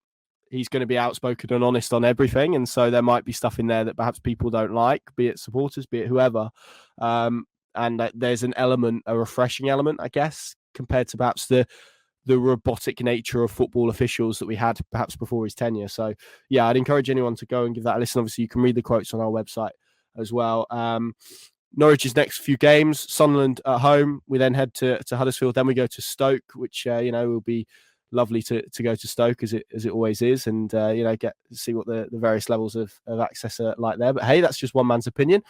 he's going to be outspoken and honest on everything. And so there might be stuff in there that perhaps people don't like, be it supporters, be it whoever. And there's an element, a refreshing element, I guess, compared to perhaps the robotic nature of football officials that we had perhaps before his tenure. So yeah, I'd encourage anyone to go and give that a listen. Obviously you can read the quotes on our website as well. Norwich's next few games: Sunderland at home, we then head to Huddersfield, then we go to Stoke, which will be lovely to go to Stoke as it always is, and see what the various levels of access are like there. But hey, that's just one man's opinion.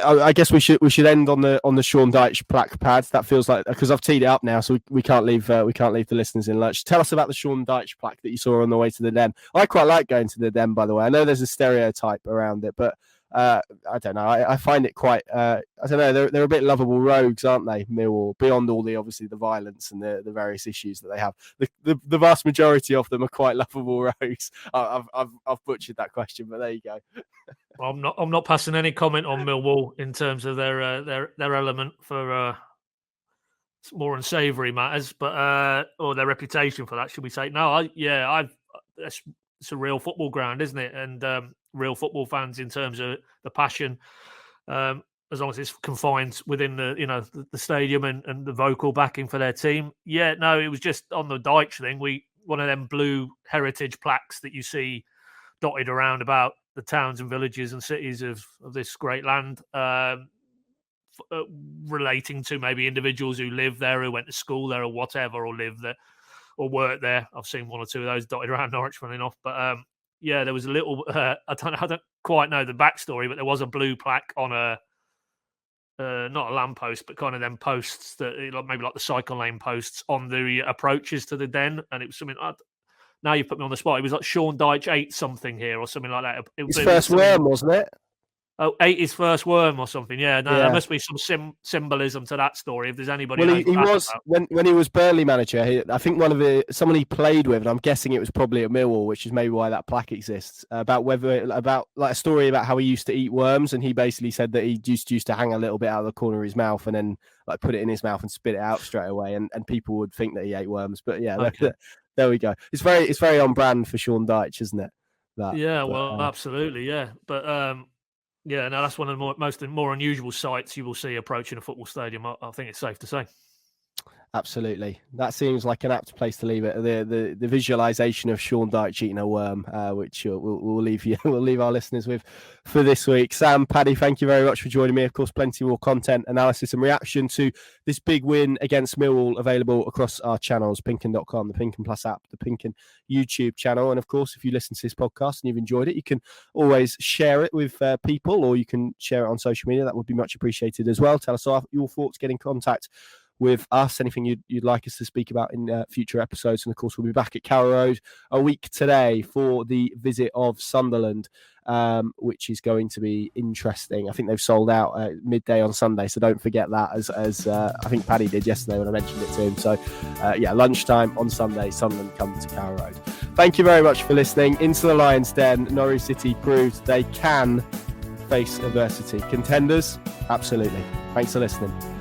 I guess we should end on the Sean Dyche plaque pad. That feels like, because I've teed it up now, so we can't leave the listeners in lurch. Tell us about the Sean Dyche plaque that you saw on the way to the Den. I quite like going to the Den, by the way. I know there's a stereotype around it, but I don't know. I find it quite. I don't know. They're a bit lovable rogues, aren't they? Millwall, beyond all the obviously the violence and the various issues that they have. The vast majority of them are quite lovable rogues. I've butchered that question, but there you go.
I'm not passing any comment on Millwall in terms of their element for more unsavoury matters, but or their reputation for that, should we say? No, it's a real football ground, isn't it? And real football fans in terms of the passion, as long as it's confined within the stadium and the vocal backing for their team. Yeah, no, it was just on the Dyche thing. One of them blue heritage plaques that you see dotted around about the towns and villages and cities of this great land, relating to maybe individuals who live there, who went to school there or whatever, or live there or work there. I've seen one or two of those dotted around Norwich, funny enough. But there was a little, I don't quite know the backstory, but there was a blue plaque on not a lamppost, but kind of them posts that maybe like the cycle lane posts on the approaches to the Den. And it was something, now you've put me on the spot. It was like Sean Dyche ate something here or something like that.
His first worm, wasn't it?
Oh, ate his first worm or something. Yeah, no, there must be some symbolism to that story. If there's anybody,
well, he was when he was Burnley manager. I think someone he played with, and I'm guessing it was probably at Millwall, which is maybe why that plaque exists. About like a story about how he used to eat worms, and he basically said that he used to hang a little bit out of the corner of his mouth and then like put it in his mouth and spit it out straight away, and people would think that he ate worms. But yeah, okay. There we go. It's very on brand for Sean Dyche, isn't it?
Absolutely, yeah. But yeah, no, that's one of the more unusual sights you will see approaching a football stadium. I think it's safe to say.
Absolutely. That seems like an apt place to leave it. The visualization of Sean Dyche eating a worm, which we'll leave our listeners with for this week. Sam, Paddy, thank you very much for joining me. Of course, plenty more content, analysis and reaction to this big win against Millwall available across our channels, PinkUn.com, the PinkUn Plus app, the PinkUn YouTube channel. And of course, if you listen to this podcast and you've enjoyed it, you can always share it with people, or you can share it on social media. That would be much appreciated as well. Tell us your thoughts, get in contact with us, anything you'd like us to speak about in future episodes. And of course, we'll be back at Carrow Road a week today for the visit of Sunderland, which is going to be interesting. I think they've sold out midday on Sunday, so don't forget that, as I think Paddy did yesterday when I mentioned it to him. So lunchtime on Sunday, Sunderland come to Carrow Road. Thank you very much for listening. Into the Lions' Den, Norwich City proved they can face adversity. Contenders, absolutely. Thanks for listening.